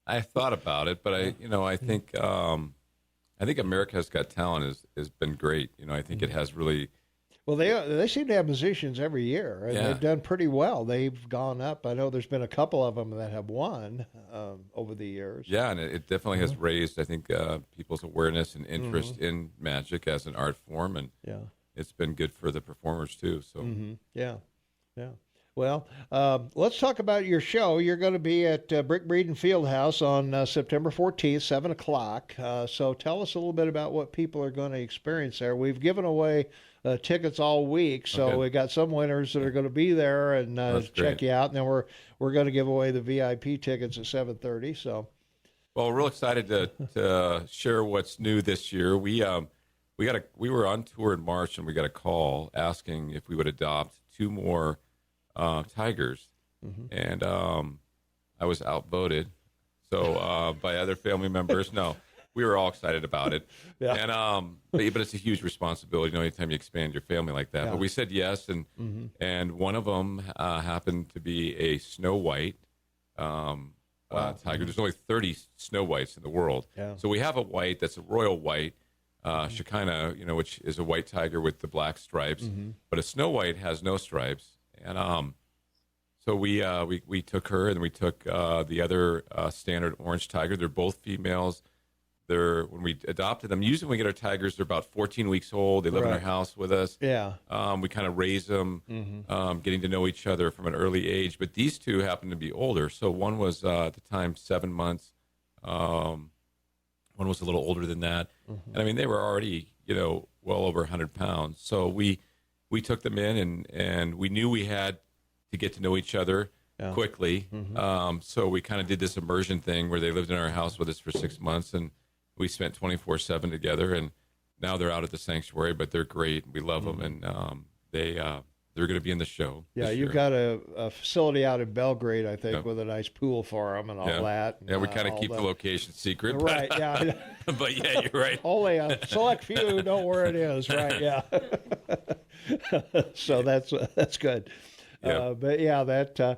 I thought about it, but I think America's Got Talent has been great. I think it has really. Well, they seem to have musicians every year, and they've done pretty well. They've gone up. I know there's been a couple of them that have won over the years. Yeah, and it definitely has raised, I think, people's awareness and interest in magic as an art form, and it's been good for the performers too. So yeah. Well, let's talk about your show. You're going to be at Brick Breeden Fieldhouse on September 14th, 7 o'clock. So tell us a little bit about what people are going to experience there. We've given away tickets all week, so we got some winners that are going to be there and check you out. And then we're going to give away the VIP tickets at 7:30. So, well, we're real excited to share what's new this year. We were on tour in March, and we got a call asking if we would adopt 2 more tigers, and I was outvoted. So by other family members, no. We were all excited about it, and but it's a huge responsibility. Anytime you expand your family like that. But we said yes, and one of them happened to be a Snow White tiger. There's only 30 Snow Whites in the world, so we have a white that's a royal white, Shekinah, which is a white tiger with the black stripes. But a Snow White has no stripes, and so we took her, and we took the other standard orange tiger. They're both females. When we adopted them, usually when we get our tigers, they're about 14 weeks old. They live in our house with us. Yeah. We kind of raise them, getting to know each other from an early age. But these 2 happen to be older. So one was at the time 7 months. One was a little older than that. And I mean, they were already, well over 100 pounds. So we took them in, and we knew we had to get to know each other quickly. So we kind of did this immersion thing where they lived in our house with us for 6 months, and we spent 24/7 together, and now they're out at the sanctuary, but they're great. We love them, and they're going to be in the show. Yeah, this you've year. got a facility out in Belgrade, I think, Yeah. with a nice pool for them and all that. And, Yeah, we kind of keep the location secret. Right, but, yeah. But yeah, you're right. Only a select few know where it is, right? Yeah. So that's good. Yeah. But yeah,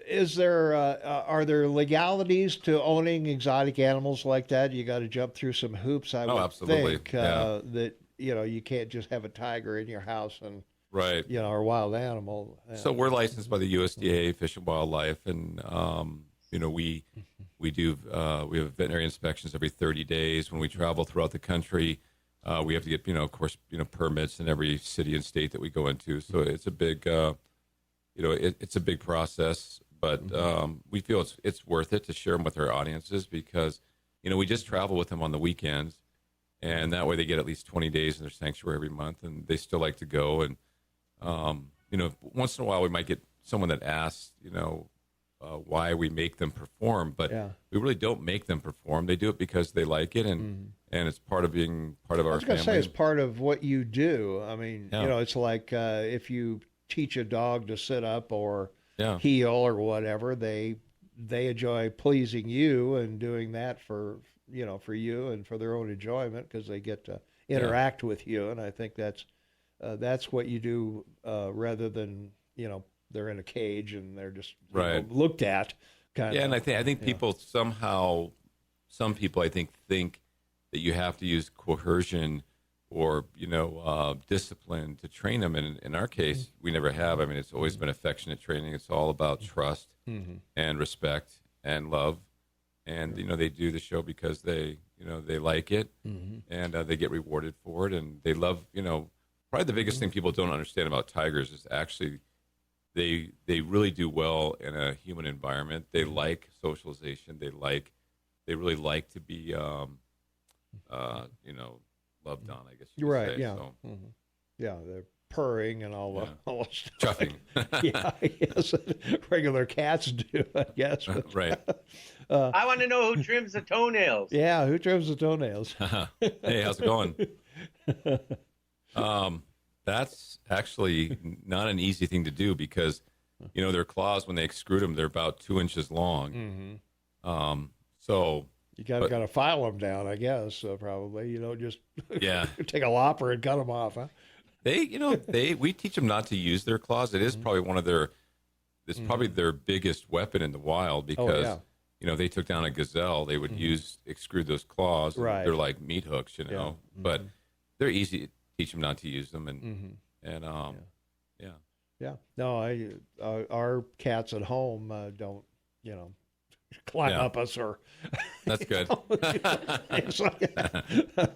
is there are there legalities to owning exotic animals like that? You got to jump through some hoops, I would absolutely. think. Yeah. That you can't just have a tiger in your house and Right. or a wild animal. So we're licensed by the USDA Fish and Wildlife, and we do we have veterinary inspections every 30 days when we travel throughout the country. We have to get of course permits in every city and state that we go into. So it's a big it's a big process, but we feel it's worth it to share them with our audiences because we just travel with them on the weekends, and that way they get at least 20 days in their sanctuary every month, and they still like to go. And once in a while we might get someone that asks, why we make them perform, but we really don't make them perform. They do it because they like it, and it's part of being part of our family. I was going to say it's part of what you do. I mean, it's like if you teach a dog to sit up or heel or whatever, they enjoy pleasing you and doing that for you and for their own enjoyment because they get to interact with you. And I think that's what you do rather than they're in a cage and they're just looked at. And I think people somehow, some people I think that you have to use coercion or discipline to train them. And in our case, we never have. I mean, it's always been affectionate training. It's all about trust and respect and love. And they do the show because they like it and they get rewarded for it, and they love. Probably the biggest thing people don't understand about tigers is actually they really do well in a human environment. They like socialization. They really like to be loved on, I guess you could say. Yeah. So. Yeah, they're purring and all the stuff. Chuffing. Yeah, yes, regular cats do, I guess. But, right. I want to know who trims the toenails. Yeah, who trims the toenails? Hey, how's it going? That's actually not an easy thing to do because, their claws, when they extrude them, they're about 2 inches long. So you got to file them down, I guess, probably. Just take a lopper and cut them off, huh? We teach them not to use their claws. It is probably probably their biggest weapon in the wild because, they took down a gazelle, they would extrude those claws. Right. They're like meat hooks, but they're easy to teach them not to use them. No, our cats at home don't, climb up us or that's good.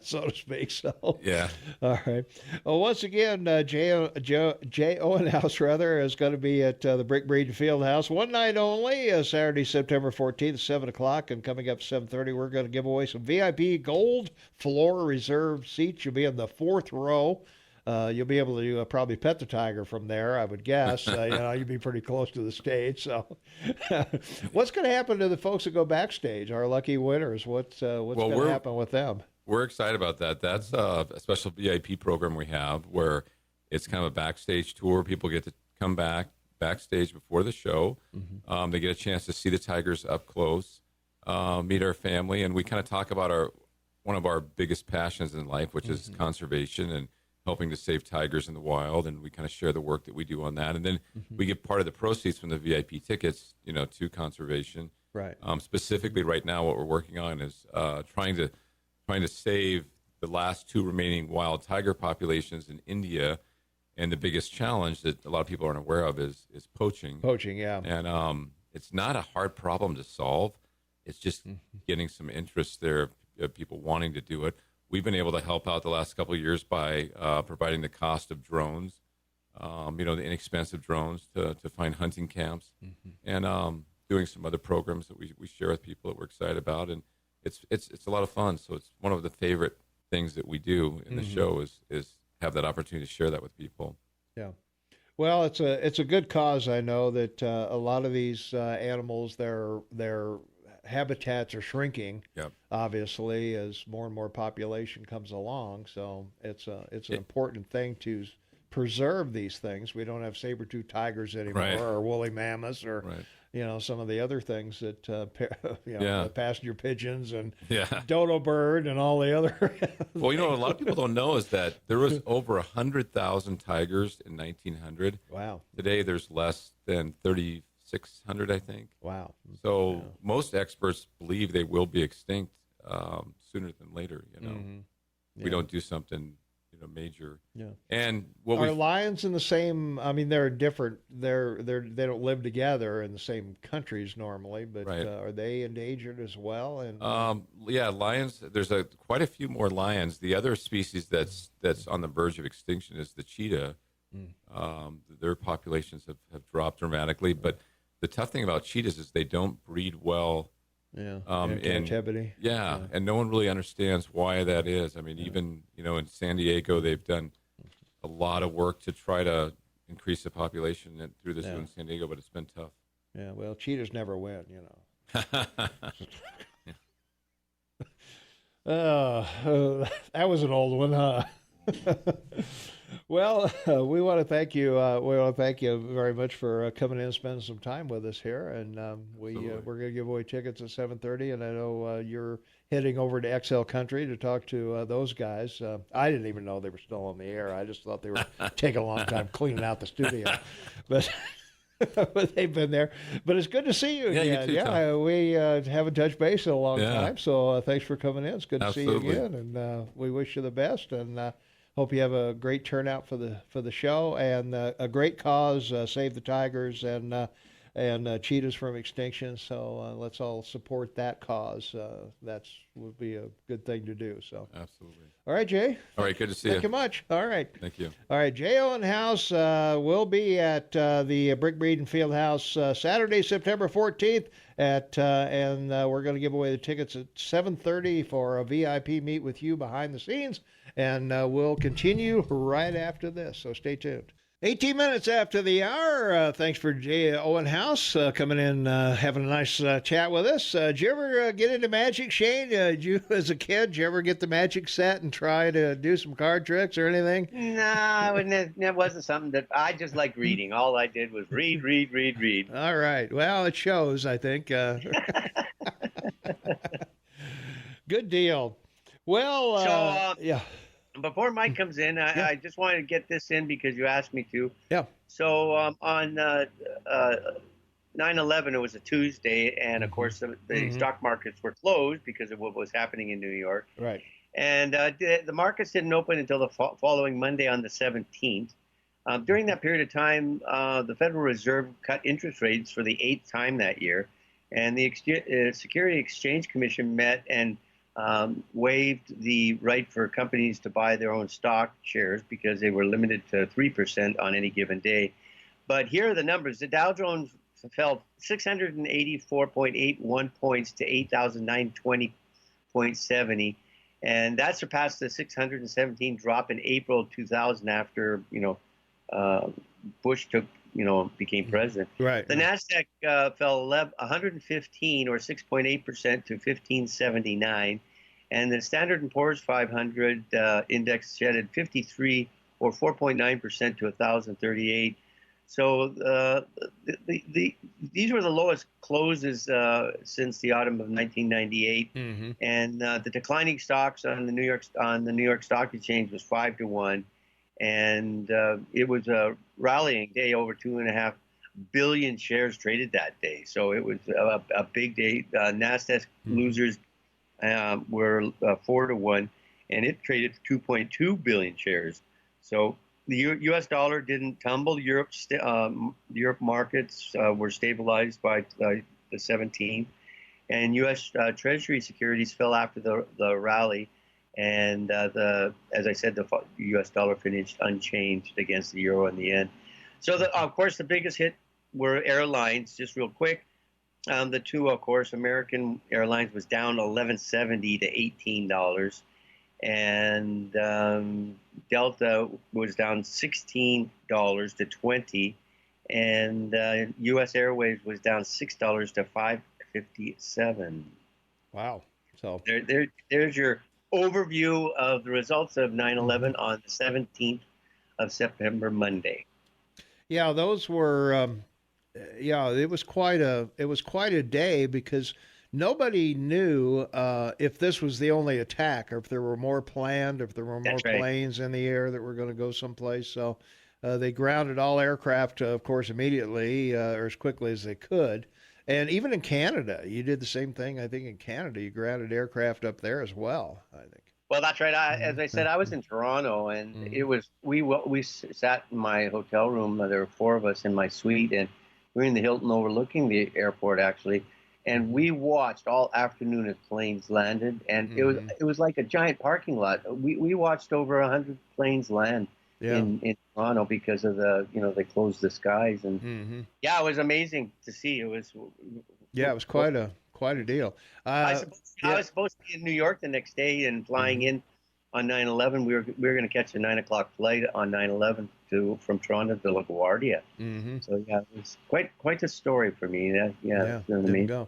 So to speak. So yeah. All right. Well, once again, Jay Owenhouse is going to be at the Brick Breed Field House one night only, Saturday, September 14th, 7:00, and coming up 7:30, we're going to give away some VIP gold floor reserve seats. You'll be in the 4th row. You'll be able to probably pet the tiger from there, I would guess. You'd be pretty close to the stage. So, what's going to happen to the folks that go backstage? Our lucky winners. What's going to happen with them? We're excited about that. That's a special VIP program we have where it's kind of a backstage tour. People get to come backstage before the show. They get a chance to see the tigers up close, meet our family, and we kind of talk about one of our biggest passions in life, which is conservation and helping to save tigers in the wild, and we kind of share the work that we do on that. And then we get part of the proceeds from the VIP tickets, to conservation. Right. Specifically right now, what we're working on is trying to save the last 2 remaining wild tiger populations in India. And the biggest challenge that a lot of people aren't aware of is poaching. Poaching, yeah. And it's not a hard problem to solve. It's just getting some interest there, people wanting to do it. We've been able to help out the last couple of years by providing the cost of drones, the inexpensive drones to find hunting camps, and doing some other programs that we share with people that we're excited about. And it's a lot of fun. So it's one of the favorite things that we do in the show is have that opportunity to share that with people. Yeah. Well, it's a good cause. I know that a lot of these animals, their habitats are shrinking. Yep. Obviously, as more and more population comes along. So it's an important thing to preserve these things. We don't have saber-toothed tigers anymore, Right. or woolly mammoths, or Right. some of the other things that Yeah. passenger pigeons and Yeah. dodo bird and all the other. Well, a lot of people don't know is that there was over 100,000 tigers in 1900. Wow. Today, there's less than 3,600, I think. Wow. So most experts believe they will be extinct sooner than later. Mm-hmm. We don't do something major. Yeah. And what Are lions in the same? I mean, they're different. They don't live together in the same countries normally, but Right. Are they endangered as well? And yeah, lions. There's quite a few more lions. The other species that's on the verge of extinction is the cheetah. Their populations have dropped dramatically. But the tough thing about cheetahs is they don't breed well. in in captivity. Yeah, and no one really understands why that is. I mean, even in San Diego, they've done a lot of work to try to increase the population through this in San Diego, but it's been tough. Yeah, well, cheetahs never win, that was an old one, huh? Well, we want to thank you. We want to thank you very much for coming in and spending some time with us here. And we're going to give away tickets at 7:30. And I know you're heading over to XL Country to talk to those guys. I didn't even know they were still on the air. I just thought they were taking a long time cleaning out the studio, but. But they've been there. But it's good to see you again. You too, we haven't touched base in a long time. So thanks for coming in. It's good to see you again, and we wish you the best. And hope you have a great turnout for the show and a great cause. Save the tigers and cheetahs from extinction. So let's all support that cause. That's would be a good thing to do. So absolutely. All right, Jay. All right, good to see you. Thank you much. All right. Thank you. All right, Jay Owenhouse will be at the Brick Breed and Field House Saturday, September 14th, and we're going to give away the tickets at 7:30 for a VIP meet with you behind the scenes, and we'll continue right after this. So stay tuned. 18 minutes after the hour. Thanks for Jay Owenhouse coming in, having a nice chat with us. Did you ever get into magic, Shane? Did you, as a kid, did you ever get the magic set and try to do some card tricks or anything? No, it wasn't something that I just like reading. All I did was read. All right. Well, it shows, I think. Good deal. Well, yeah. Before Mike comes in, I just wanted to get this in because you asked me to. Yeah. So on 9/11, it was a Tuesday, and of course the stock markets were closed because of what was happening in New York. Right. And the markets didn't open until the following Monday on the 17th. During that period of time, the Federal Reserve cut interest rates for the 8th time that year, and the Security Exchange Commission met and waived the right for companies to buy their own stock shares because they were limited to 3% on any given day. But here are the numbers. The Dow Jones fell 684.81 points to 8,920.70. And that surpassed the 617 drop in April 2000 after, Bush became president. Right. The NASDAQ fell 115 or 6.8% to 1579. And the Standard & Poor's 500 index shedded 53 or 4.9% to 1,038. So these were the lowest closes since the autumn of 1998, and the declining stocks on the New York Stock Exchange was 5-1, and it was a rallying day. Over 2.5 billion shares traded that day, so it was a big day. Nasdaq losers were 4-1, and it traded 2.2 billion shares. So the U.S. dollar didn't tumble. Europe markets were stabilized by the 17th, and U.S. Treasury securities fell after the rally. And as I said, the U.S. dollar finished unchanged against the euro and the yen. So, of course, the biggest hit were airlines. Just real quick, the two, of course, American Airlines was down $11.70 to $18. And Delta was down $16 to $20, and U.S. Airways was down $6 to $5.57. Wow! So there's your overview of the results of 9/11 on the 17th of September, Monday. Yeah, those were. Yeah, it was quite a day because nobody knew if this was the only attack or if there were more planned, if there were more That's right. planes in the air that were going to go someplace. So they grounded all aircraft, of course, immediately or as quickly as they could. And even in Canada, you did the same thing. I think in Canada, you grounded aircraft up there as well, I think. Well, that's right. As I said, I was in Toronto, and it was we sat in my hotel room. There were four of us in my suite, and we were in the Hilton overlooking the airport actually, and we watched all afternoon as planes landed, and it was like a giant parking lot. We watched over 100 planes land in Toronto because of they closed the skies, and yeah, it was amazing to see. It was quite a deal. I was supposed to be in New York the next day and flying in on 9/11. We were going to catch a 9 o'clock flight on 9/11 from Toronto to LaGuardia. So yeah, it was quite a story for me. Didn't go.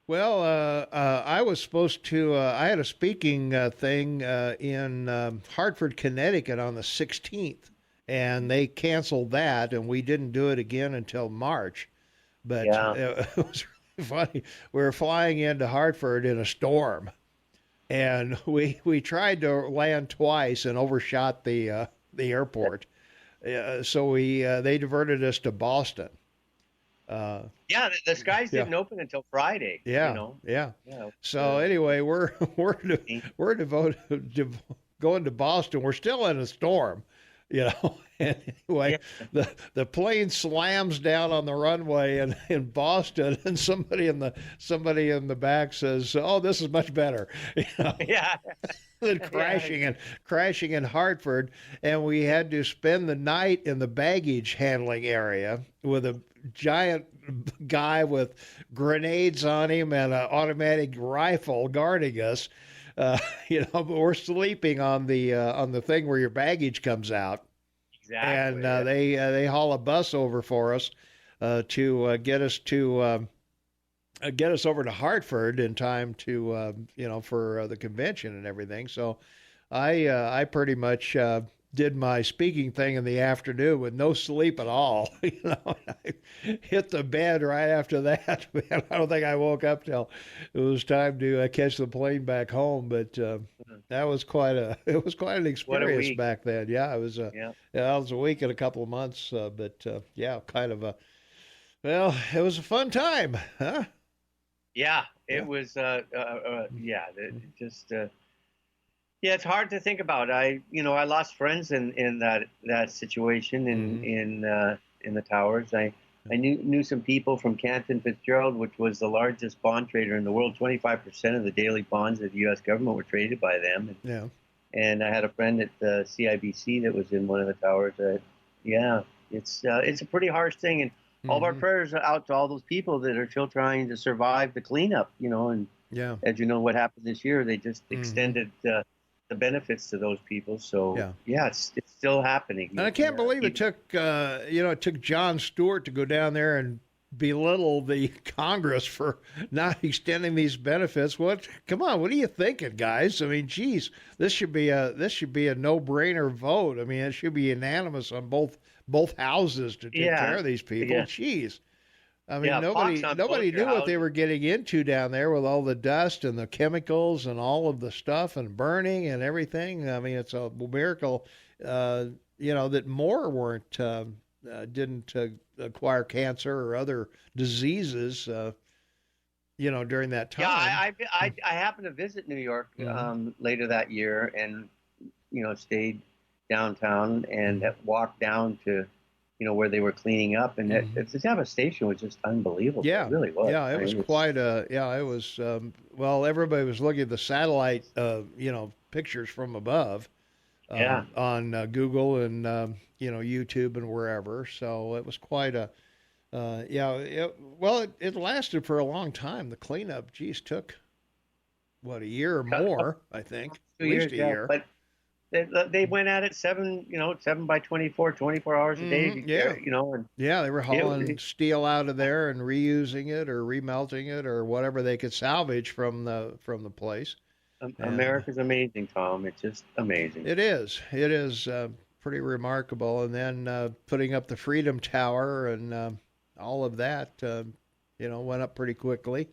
Well, I was supposed to. I had a speaking thing in Hartford, Connecticut on the 16th, and they canceled that, and we didn't do it again until March. But it was funny. We were flying into Hartford in a storm, and we tried to land twice and overshot the airport. So they diverted us to Boston. The skies didn't open until Friday. So anyway, we're devoted going to Boston. We're still in a storm. Anyway, the plane slams down on the runway in Boston, and somebody in the back says, "Oh, this is much better." Than crashing in Hartford, and we had to spend the night in the baggage handling area with a giant guy with grenades on him and an automatic rifle guarding us. But we're sleeping on the thing where your baggage comes out. Exactly. And they haul a bus over for us to get us over to Hartford in time to for the convention and everything. So I pretty much did my speaking thing in the afternoon with no sleep at all. I hit the bed right after that. Man, I don't think I woke up till it was time to catch the plane back home. But that was quite an experience back then. Yeah, it was it was a week and a couple of months. But kind of it was a fun time, huh? Yeah, it was. It's hard to think about. I lost friends in that situation in the towers. I knew some people from Canton Fitzgerald, which was the largest bond trader in the world. 25% of the daily bonds of the U.S. government were traded by them. And I had a friend at the CIBC that was in one of the towers. It's a pretty harsh thing, and all of our prayers are out to all those people that are still trying to survive the cleanup. And as you know, what happened this year, they just extended the benefits to those people. So it's still happening. And I can't believe it took Jon Stewart to go down there and belittle the Congress for not extending these benefits. Come on, what are you thinking, guys? I mean, geez, this should be a no-brainer vote. I mean, it should be unanimous on both houses to take care of these people. Jeez. I mean, nobody knew what they were getting into down there with all the dust and the chemicals and all of the stuff and burning and everything. I mean, it's a miracle, that more didn't acquire cancer or other diseases, during that time. Yeah, I happened to visit New York later that year and, stayed downtown and walked down to where they were cleaning up, and the devastation was just unbelievable. Yeah, it really was. Yeah, it was quite a. Yeah, it was. Everybody was looking at the satellite, pictures from above, on Google and YouTube and wherever. So it was quite a. It lasted for a long time. The cleanup, took a year or more, I think. 2 years, at least a year. But they went at it 7 by 24 hours a day. And they were hauling steel out of there and reusing it or remelting it or whatever they could salvage from the place. America's amazing, Tom. It's just amazing. It is. pretty remarkable. And then putting up the Freedom Tower and all of that, went up pretty quickly.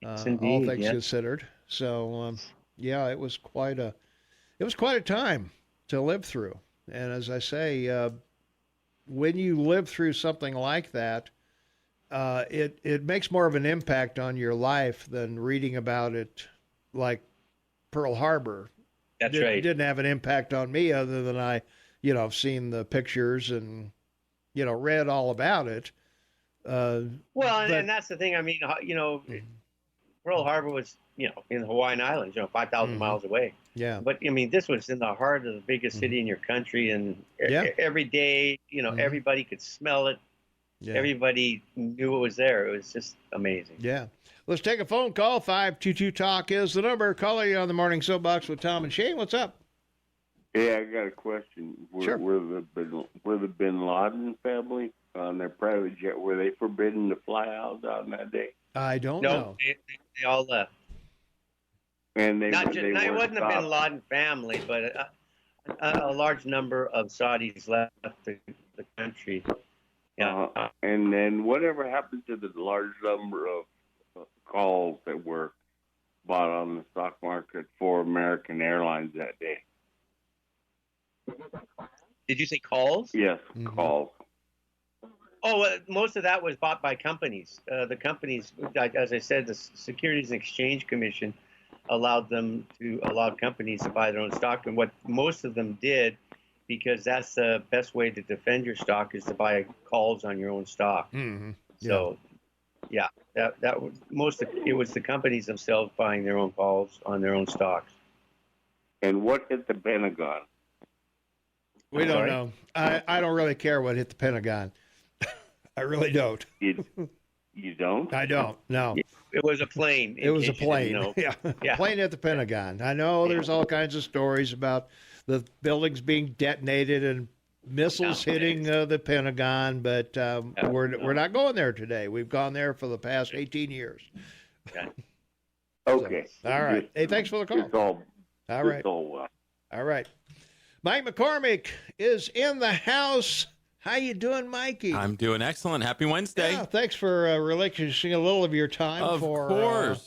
Indeed, all things yes. considered. So it was quite a time to live through. And as I say, when you live through something like that, it makes more of an impact on your life than reading about it, like Pearl Harbor. That's right. Didn't have an impact on me other than I, have seen the pictures and, read all about it. And that's the thing. I mean, Pearl Harbor was, in the Hawaiian Islands, 5,000 miles away. Yeah. But I mean, this was in the heart of the biggest city in your country, and every day, everybody could smell it. Yeah. Everybody knew it was there. It was just amazing. Yeah. Let's take a phone call. 522-TALK is the number. Caller, you on the Morning Soapbox with Tom and Shane. What's up? Yeah, I got a question. Sure. Were the Bin Laden family on their private jet, were they forbidden to fly out on that day? I don't No, know. they all left. And it wasn't a Bin Laden family, but a large number of Saudis left the country. Yeah. And then whatever happened to the large number of calls that were bought on the stock market for American Airlines that day? Did you say calls? Yes, calls. Oh, most of that was bought by companies. The companies, as I said, the Securities and Exchange Commission allowed companies to buy their own stock. And what most of them did, because that's the best way to defend your stock, is to buy calls on your own stock. Mm-hmm. So, that was it was the companies themselves buying their own calls on their own stocks. And what hit the Pentagon? We don't know. I don't really care what hit the Pentagon. I really don't. You don't? I don't. No. It was a plane. It was a plane. Yeah. Plane at the Pentagon. I know there's all kinds of stories about the buildings being detonated and missiles hitting the Pentagon, but we're not going there today. We've gone there for the past 18 years. Okay. So, all right. Hey, thanks for the call. All right. All right. Mike McCormick is in the house. How you doing, Mikey? I'm doing excellent. Happy Wednesday. Yeah, than's for relinquishing a little of your time for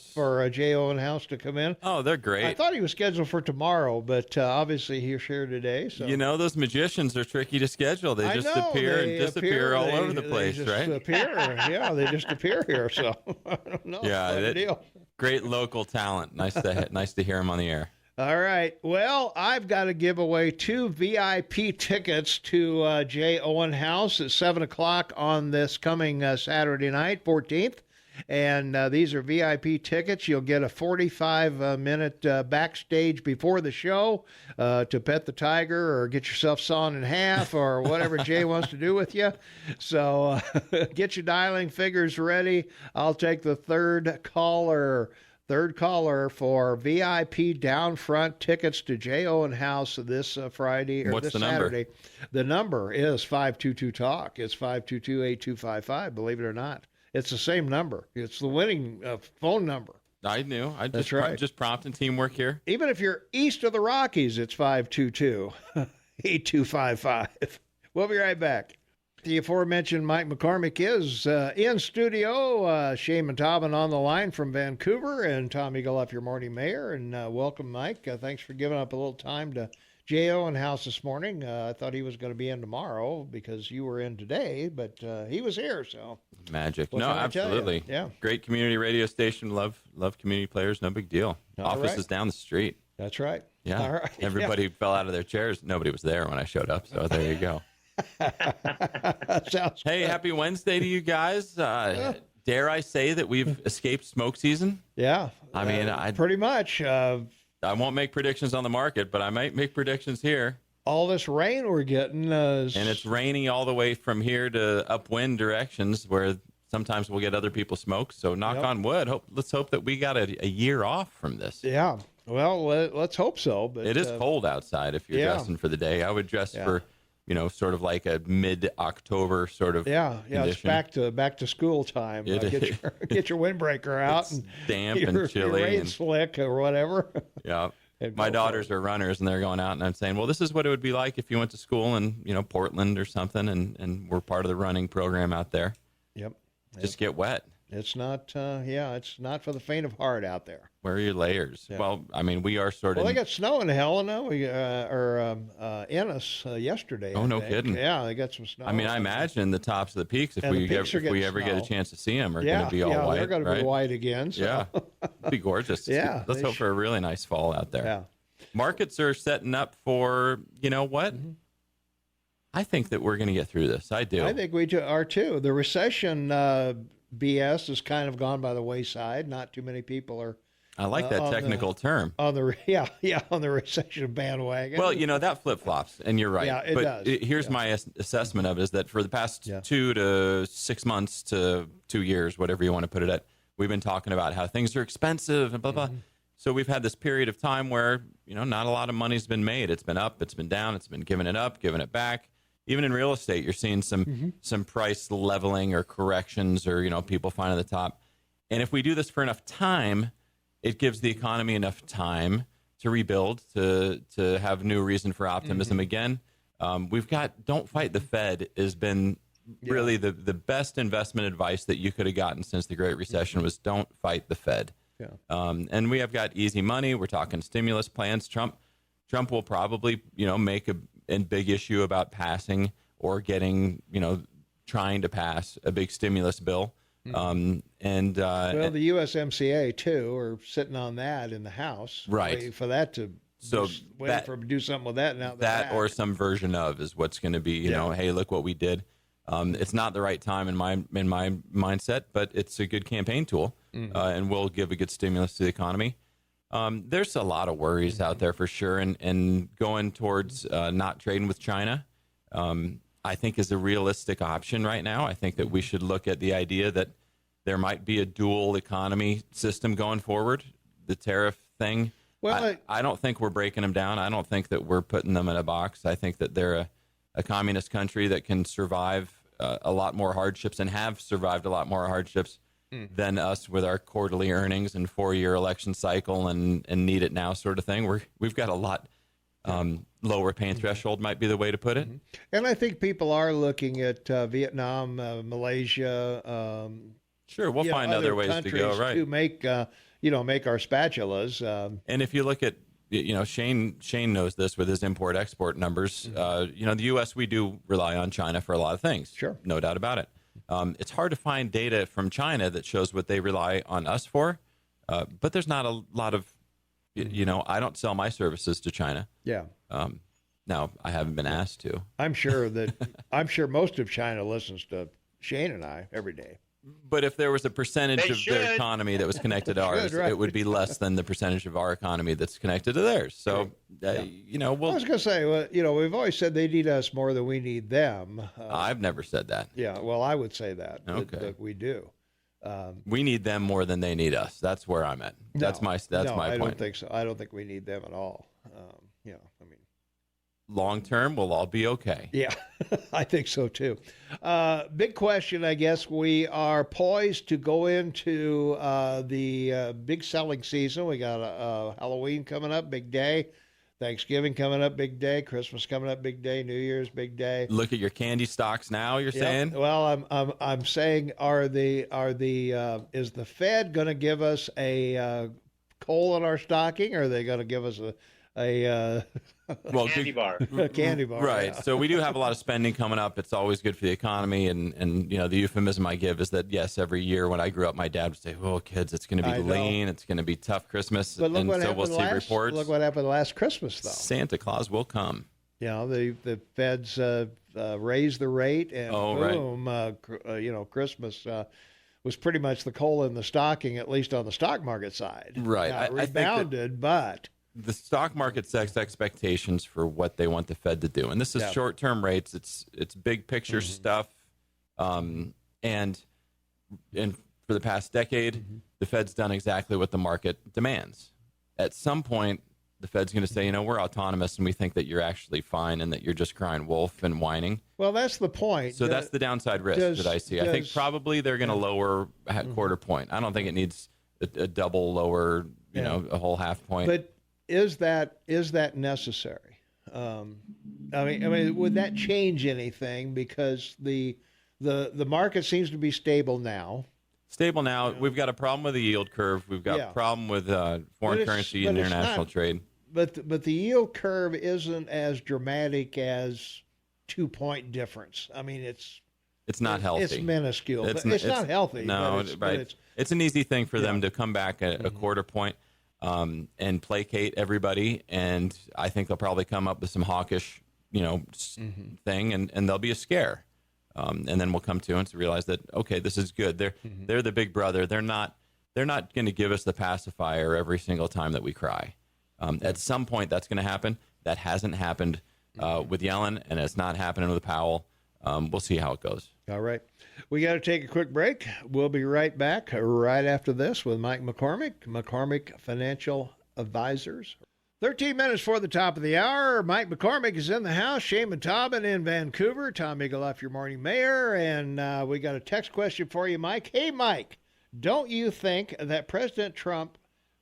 Jay Owenhouse to come in. Oh, they're great. I thought he was scheduled for tomorrow, but obviously he's here today. So those magicians are tricky to schedule. They just appear and disappear all over the place, right? They just appear here. So I don't know. Yeah, deal. Great local talent. Nice to hear him on the air. All right. Well, I've got to give away 2 VIP tickets to Jay Owenhouse at 7 o'clock on this coming Saturday night, 14th. And these are VIP tickets. You'll get a 45-minute backstage before the show to pet the tiger or get yourself sawn in half or whatever Jay wants to do with you. So get your dialing figures ready. I'll take the third caller for VIP down front tickets to Jay Owenhouse this Friday or this Saturday. The number is 522-TALK. It's 522-8255, believe it or not. It's the same number. It's the winning phone number. I knew. That's right. Just prompting teamwork here. Even if you're east of the Rockies, it's 522-8255. We'll be right back. The aforementioned Mike McCormick is in studio. Shane Montalban on the line from Vancouver, and Tom Eagle, your morning mayor. And welcome, Mike. Thanks for giving up a little time to Jay Owenhouse this morning. I thought he was going to be in tomorrow because you were in today, but he was here. So magic. No, absolutely. Yeah. Great community radio station. Love community players. No big deal. Office is down the street. That's right. Yeah. All right. Everybody fell out of their chairs. Nobody was there when I showed up. So there you go. Hey, happy Wednesday to you guys. Dare I say that we've escaped smoke season? Yeah. I mean, pretty much. I won't make predictions on the market, but I might make predictions here. All this rain we're getting. And it's raining all the way from here to upwind directions where sometimes we'll get other people smoke. So knock on wood. Let's hope that we got a year off from this. Yeah. Well, let's hope so. But it is cold outside if you're dressing for the day. I would dress for sort of like a mid-October sort of condition. It's back to school time. Get your windbreaker out. It's damp and chilly. Your rain slick or whatever. Yeah. my daughters are runners and they're going out, and I'm saying, well, this is what it would be like if you went to school in, Portland or something, and we're part of the running program out there. Yep. Just get wet. It's not, it's not for the faint of heart out there. Wear your layers. Yeah. Well, I mean, we are sort of. Well, they got snow in Helena, or Ennis yesterday. Oh, no kidding. Yeah, they got some snow. I mean, I imagine the tops of the peaks, if we ever get a chance to see them, are going to be all white. They're going to be white again. So. Yeah, it'd be gorgeous. Yeah, let's hope for a really nice fall out there. Yeah, markets are setting up for, you know what? Mm-hmm. I think that we're going to get through this. I do. I think we are too. The recession BS has kind of gone by the wayside. Not too many people are. I like that technical term. On the recession bandwagon. Well, that flip flops, and you're right. Yeah, it does. Here's my assessment of it: is that for the past 2 to 6 months to 2 years, whatever you want to put it at, we've been talking about how things are expensive and blah blah. So we've had this period of time where not a lot of money's been made. It's been up, it's been down, it's been giving it up, giving it back. Even in real estate, you're seeing some price leveling or corrections, or people finding the top. And if we do this for enough time, it gives the economy enough time to rebuild, to have new reason for optimism again. We've got "Don't fight the Fed" has been really the best investment advice that you could have gotten since the Great Recession was "Don't fight the Fed." Yeah. And we have got easy money. We're talking stimulus plans. Trump will probably make a big issue about passing or getting trying to pass a big stimulus bill. Well, the USMCA too are sitting on that in the House, right? Waiting for that to do something with that now. That or some version of is what's going to be. Hey, look what we did. It's not the right time in my mindset, but it's a good campaign tool, and will give a good stimulus to the economy. There's a lot of worries out there for sure, and going towards not trading with China, I think is a realistic option right now. I think that we should look at the idea that there might be a dual economy system going forward. The tariff thing. Well, I don't think we're breaking them down. I don't think that we're putting them in a box. I think that they're a communist country that can survive a lot more hardships and have survived a lot more hardships than us with our quarterly earnings and 4-year election cycle and need it now sort of thing. We've got a lot lower pain threshold might be the way to put it. And I think people are looking at Vietnam, Malaysia. Sure, we'll find other ways to go, right? To make make our spatulas. And if you look at Shane knows this with his import-export numbers. The U.S., we do rely on China for a lot of things. Sure. No doubt about it. It's hard to find data from China that shows what they rely on us for, but there's not a lot of, I don't sell my services to China. Yeah. Now, I haven't been asked to. I'm sure most of China listens to Shane and I every day. But if there was a percentage of their economy that was connected to ours, right. It would be less than the percentage of our economy that's connected to theirs. So, I was going to say, we've always said they need us more than we need them. I've never said that. Yeah, well, I would say that. Okay. That we do. We need them more than they need us. That's where I'm at. That's my point. I don't think so. I don't think we need them at all. Long term, we'll all be okay. Yeah, I think so too. Big question, I guess. We are poised to go into the big selling season. We got Halloween coming up, big day. Thanksgiving coming up, big day. Christmas coming up, big day. New Year's, big day. Look at your candy stocks now. You're saying? Well, I'm saying, is the Fed going to give us a coal in our stocking, or are they going to give us a candy bar? A candy bar, right? Yeah. So we do have a lot of spending coming up. It's always good for the economy, and the euphemism I give is that yes, every year when I grew up, my dad would say, "Oh, kids, it's going to be lean. It's going to be tough Christmas." But look what happened we'll see reports. Look what happened last Christmas, though. Santa Claus will come. The Feds raised the rate, and boom, right. Christmas was pretty much the coal in the stocking, at least on the stock market side. Right, Now, it rebounded, but the stock market sets expectations for what they want the Fed to do, and this is short-term rates. It's big picture stuff, and for the past decade, the Fed's done exactly what the market demands. At some point, the Fed's going to say, we're autonomous, and we think that you're actually fine, and that you're just crying wolf and whining. Well, that's the point. So that's the downside risk that I see. I think probably they're going to lower a quarter point. I don't think it needs a double lower, a whole half point. But is that necessary? I mean, would that change anything? Because the market seems to be stable now. Stable now. We've got a problem with the yield curve. We've got a problem with foreign currency and international trade. But the yield curve isn't as dramatic as 2-point difference. I mean, it's not healthy. It's minuscule. It's not healthy. No, right. It's an easy thing for them to come back a quarter point and placate everybody. And I think they'll probably come up with some hawkish, thing, and there'll be a scare. And then we'll come to and realize that, okay, this is good. They're the big brother. They're not going to give us the pacifier every single time that we cry. At some point, that's going to happen. That hasn't happened with Yellen, and it's not happening with Powell. We'll see how it goes. All right. We got to take a quick break. We'll be right back right after this with Mike McCormick, McCormick Financial Advisors. 13 minutes for the top of the hour. Mike McCormick is in the house. Shaman Taubin in Vancouver. Tom Eagleoff, your morning mayor. And we got a text question for you, Mike. Hey, Mike, don't you think that President Trump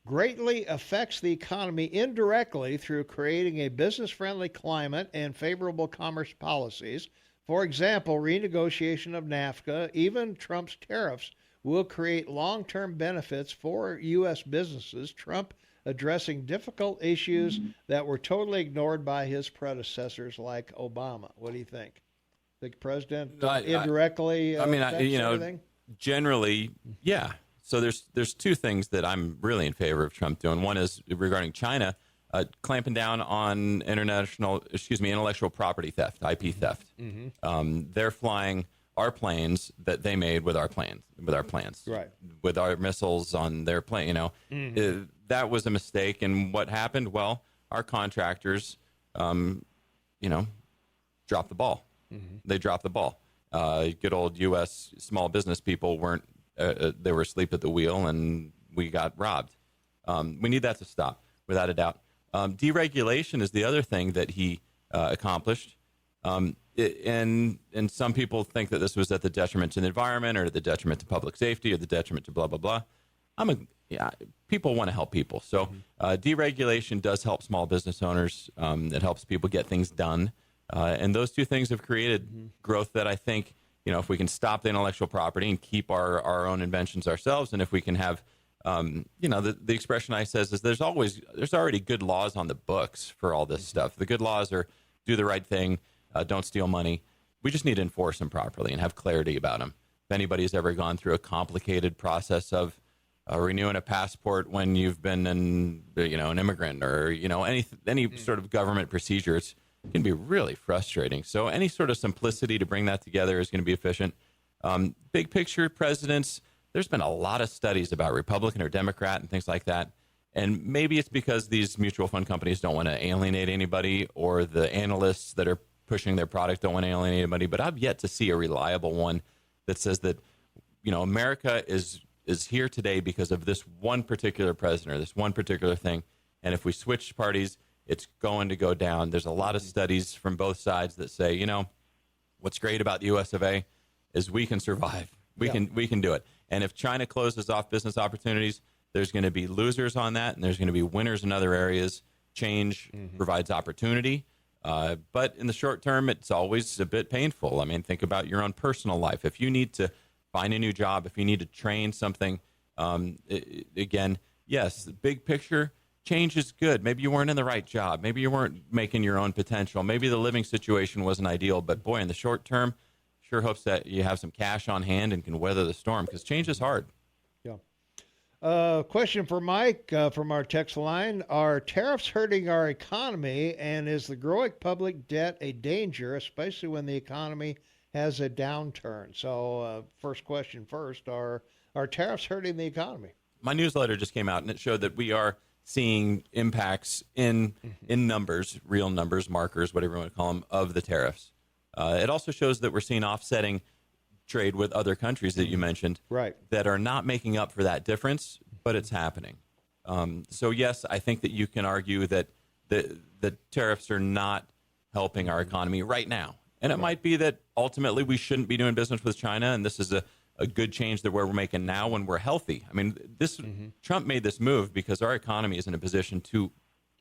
greatly affects the economy indirectly through creating a business-friendly climate and favorable commerce policies? For example, renegotiation of NAFTA, even Trump's tariffs, will create long-term benefits for U.S. businesses. Trump addressing difficult issues that were totally ignored by his predecessors like Obama. What do you think? The president indirectly everything? Generally, yeah. So there's two things that I'm really in favor of Trump doing. One is regarding China, clamping down on intellectual property theft, IP theft. They're flying our planes that they made with our plans, right? With our missiles on their plane. That was a mistake. And what happened? Well, our contractors, dropped the ball. They dropped the ball. Good old U.S. small business people weren't. They were asleep at the wheel, and we got robbed. We need that to stop, without a doubt. Deregulation is the other thing that he accomplished. And some people think that this was at the detriment to the environment or at the detriment to public safety or the detriment to blah, blah, blah. People want to help people. So deregulation does help small business owners. It helps people get things done. And those two things have created growth that I think, if we can stop the intellectual property and keep our own inventions ourselves, and if we can have, the expression I says is there's already good laws on the books for all this stuff. The good laws are do the right thing, don't steal money. We just need to enforce them properly and have clarity about them. If anybody's ever gone through a complicated process of renewing a passport when you've been an immigrant or, any sort of government procedures, it can be really frustrating. So any sort of simplicity to bring that together is going to be efficient. Big picture presidents, there's been a lot of studies about Republican or Democrat and things like that. And maybe it's because these mutual fund companies don't want to alienate anybody, or the analysts that are pushing their product don't want to alienate anybody. But I've yet to see a reliable one that says that, America is here today because of this one particular president or this one particular thing. And if we switch parties, it's going to go down. There's a lot of studies from both sides that say, what's great about the US of A is we can survive. We can do it. And if China closes off business opportunities, there's going to be losers on that, and there's going to be winners in other areas. Change provides opportunity. But in the short term, it's always a bit painful. I mean, think about your own personal life. If you need to find a new job, if you need to train something, again, yes, the big picture, change is good. Maybe you weren't in the right job. Maybe you weren't making your own potential. Maybe the living situation wasn't ideal. But, boy, in the short term, sure hopes that you have some cash on hand and can weather the storm, because change is hard. Yeah. Question for Mike from our text line. Are tariffs hurting our economy, and is the growing public debt a danger, especially when the economy has a downturn? So first question first, are tariffs hurting the economy? My newsletter just came out, and it showed that we are seeing impacts in numbers, real numbers, markers, whatever you want to call them, of the tariffs. It also shows that we're seeing offsetting trade with other countries that you mentioned, right, that are not making up for that difference, but it's happening. So yes, I think that you can argue that the tariffs are not helping our economy right now. And it might be that ultimately we shouldn't be doing business with China, and this is a good change that we're making now when we're healthy. I mean, Trump made this move because our economy is in a position to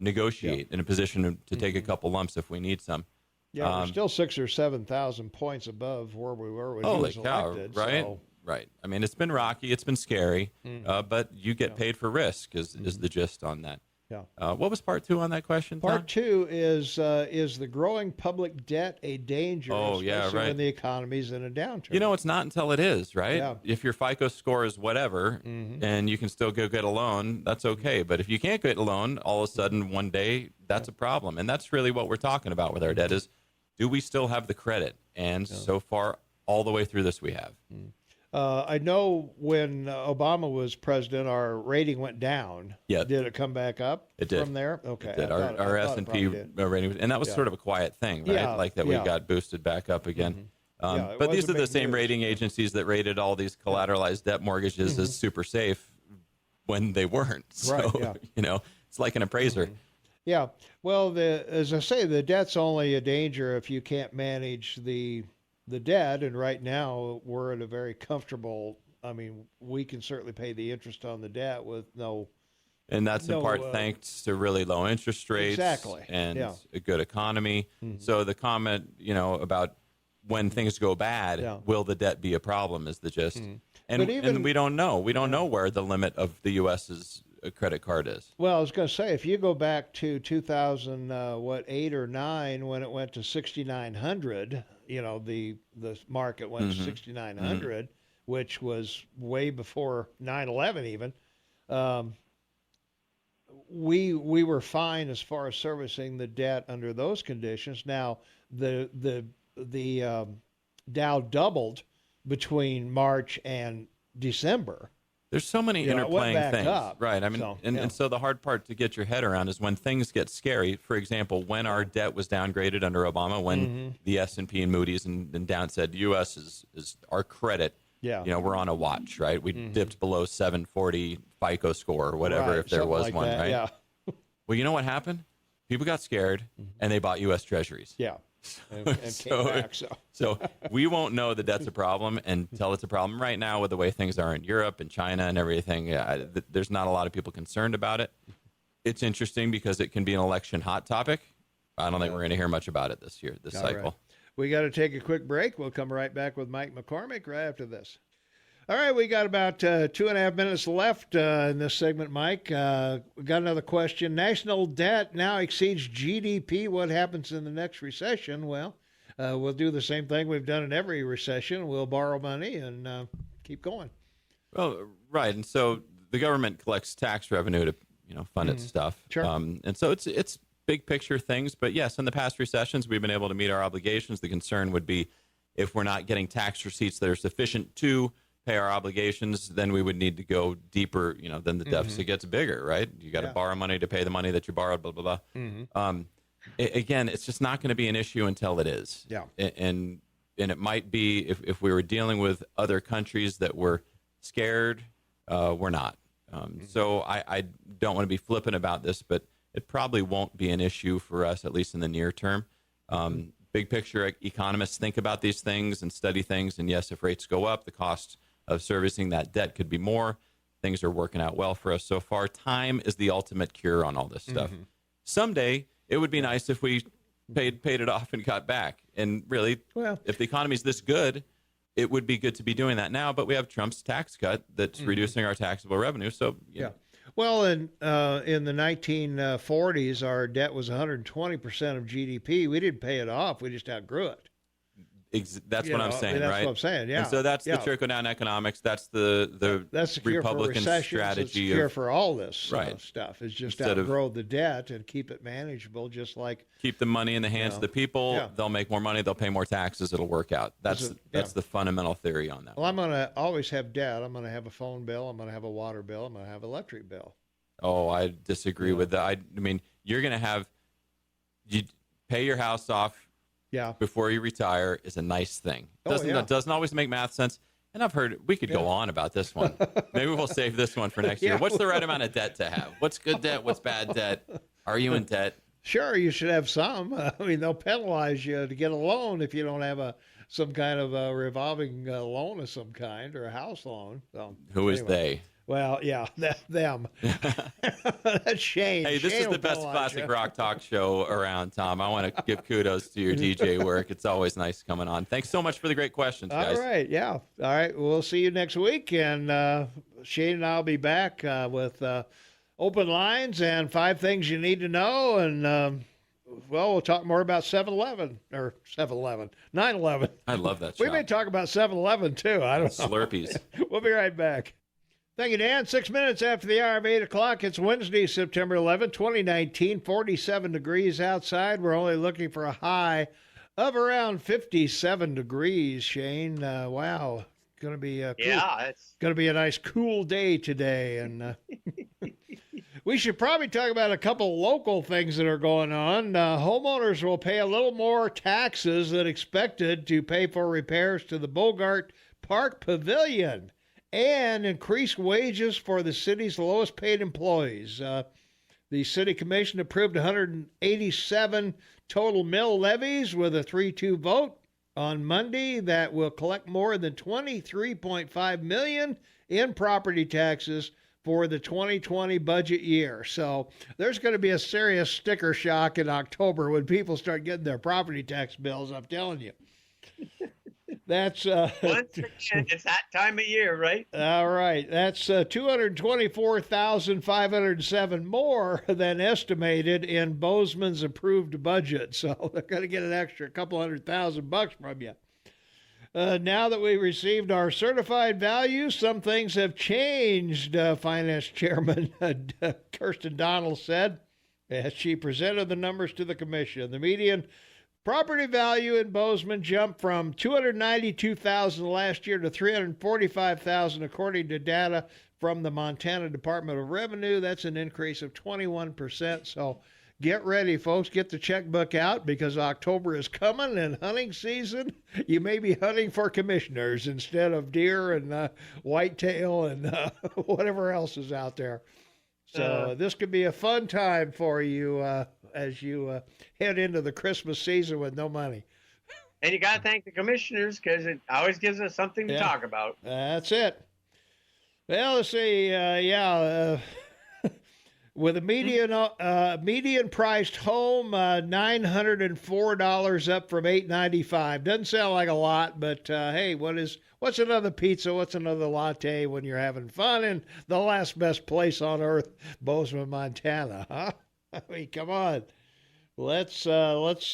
negotiate in a position to take a couple lumps if we need some. Yeah, we're still 6,000 or 7,000 points above where we were when he Holy was cow, elected. right? So, Right. I mean, it's been rocky. It's been scary, but you get paid for risk is the gist on that. yeah. What was part 2 on that question, Tom? Part 2 is the growing public debt a danger, Oh, yeah, especially right. when the economy's in a downturn? You know, it's not until it is, right? Yeah. If your FICO score is whatever and you can still go get a loan, that's okay. But if you can't get a loan, all of a sudden one day, that's a problem. And that's really what we're talking about with our debt is, do we still have the credit? And so far, all the way through this, we have. I know when Obama was president, our rating went down. Yeah. Did it come back up It did. from there? Okay. It did. I thought Our it S&P probably did. rating, and that was sort of a quiet thing, right? Yeah, Like that we got boosted back up again. Yeah, it but these wasn't are the big same news. rating agencies that rated all these collateralized debt mortgages as super safe when they weren't. So, Right, yeah. you know, it's like an appraiser. Yeah. Well, as I say, the debt's only a danger if you can't manage the debt. And right now, we're at a very comfortable. I mean, we can certainly pay the interest on the debt with no. And that's in part thanks to really low interest rates Exactly. and Yeah. a good economy. So the comment, you know, about when things go bad, will the debt be a problem is the gist. And, But even- and we don't know. We don't know where the limit of the U.S.'s credit card is. Well, I was going to say, if you go back to 2008 or 9 when it went to 6,900, you know, the market went to 6,900, which was way before 9/11 even. We were fine as far as servicing the debt under those conditions. Now the Dow doubled between March and December. There's so many Yeah, it went interplaying back things, up. right? I mean, So, and so the hard part to get your head around is when things get scary. For example, when our debt was downgraded under Obama, when the S&P and Moody's and down said U.S. is our credit. Yeah. You know, we're on a watch, right? We dipped below 740 FICO score or whatever, Right, if there something was like one, that, right? Yeah. Well, you know what happened? People got scared and they bought U.S. Treasuries. Yeah. And came back. So we won't know that that's a problem until it's a problem. Right now, with the way things are in Europe and China and everything, there's not a lot of people concerned about it. It's interesting because it can be an election hot topic. I don't think we're going to hear much about it this year, this cycle. Right. We got to take a quick break. We'll come right back with Mike McCormick right after this. All right, we got about 2.5 minutes left in this segment, Mike. We got another question. National debt now exceeds GDP. What happens in the next recession? Well, we'll do the same thing we've done in every recession. We'll borrow money and keep going. Well, right, and so the government collects tax revenue to fund its stuff. Sure. And so it's big picture things. But yes, in the past recessions, we've been able to meet our obligations. The concern would be if we're not getting tax receipts that are sufficient to pay our obligations, then we would need to go deeper, then the deficit gets bigger, right? You got to borrow money to pay the money that you borrowed, blah, blah, blah. Again, it's just not going to be an issue until it is. Yeah. And it might be if we were dealing with other countries that were scared, we're not. So I don't want to be flippant about this, but it probably won't be an issue for us, at least in the near term. Big picture economists think about these things and study things. And yes, if rates go up, the cost of servicing that debt could be more. Things are working out well for us so far. Time is the ultimate cure on all this stuff. Someday, it would be nice if we paid it off and got back. And really, if the economy is this good, it would be good to be doing that now. But we have Trump's tax cut that's reducing our taxable revenue. So yeah. Well, in the 1940s, our debt was 120% of GDP. We didn't pay it off. We just outgrew it. That's what I'm saying, that's right? What I'm saying, yeah. And so that's the trickle-down economics. That's that's the cure Republican for strategy. It's the cure for all this stuff. Is just Instead outgrow the debt and keep it manageable, just like keep the money in the hands of the people. Yeah. They'll make more money. They'll pay more taxes. It'll work out. That's the fundamental theory on that. Well, I'm going to always have debt. I'm going to have a phone bill. I'm going to have a water bill. I'm going to have an electric bill. Oh, I disagree with that. I mean, you're going to you pay your house off. Yeah. Before you retire is a nice thing. Doesn't always make math sense. And I've heard we could go on about this one. Maybe we'll save this one for next year. What's the right amount of debt to have? What's good debt? What's bad debt? Are you in debt? Sure, you should have some. I mean, they'll penalize you to get a loan if you don't have some kind of a revolving loan of some kind or a house loan. So, Who is they? Well, yeah, them. That's Shane. Hey, this Shane is will the best pull on classic you. rock talk show around, Tom. I want to give kudos to your DJ work. It's always nice coming on. Thanks so much for the great questions, guys. All right, yeah. All right, we'll see you next week, and Shane and I will be back with open lines and 5 things you need to know, and we'll talk more about 7-Eleven, or 7-Eleven, 9/11. I love that We shop. may talk about 7-Eleven, too. I don't know. Slurpees. We'll be right back. Thank you, Dan. 6 minutes after the hour of 8 o'clock. It's Wednesday, September 11, 2019, 47 degrees outside. We're only looking for a high of around 57 degrees, Shane. Wow. Going to be cool. Yeah, it's Going to be a nice cool day today. And we should probably talk about a couple local things that are going on. Homeowners will pay a little more taxes than expected to pay for repairs to the Bogart Pavilion and increase wages for the city's lowest paid employees. The City Commission approved 187 total mill levies with a 3-2 vote on Monday that will collect more than $23.5 million in property taxes for the 2020 budget year. So there's going to be a serious sticker shock in October when people start getting their property tax bills, I'm telling you. That's once again, it's that time of year, right? all right. That's 224,507 more than estimated in Bozeman's approved budget. So they're going to get an extra couple $100,000 from you. Now that we received our certified values, some things have changed, Finance Chairman Kirsten Donald said as she presented the numbers to the commission. The median property value in Bozeman jumped from $292,000 last year to $345,000, according to data from the Montana Department of Revenue. That's an increase of 21%. So get ready, folks. Get the checkbook out because October is coming and hunting season. You may be hunting for commissioners instead of deer and whitetail and whatever else is out there. So this could be a fun time for you as you head into the Christmas season with no money. And you got to thank the commissioners because it always gives us something to talk about. That's it. Well, let's see. With a median priced home, $904 up from $895. Doesn't sound like a lot, but hey, what's another pizza? What's another latte when you're having fun in the last best place on earth, Bozeman, Montana? Huh? I mean, come on. Let's call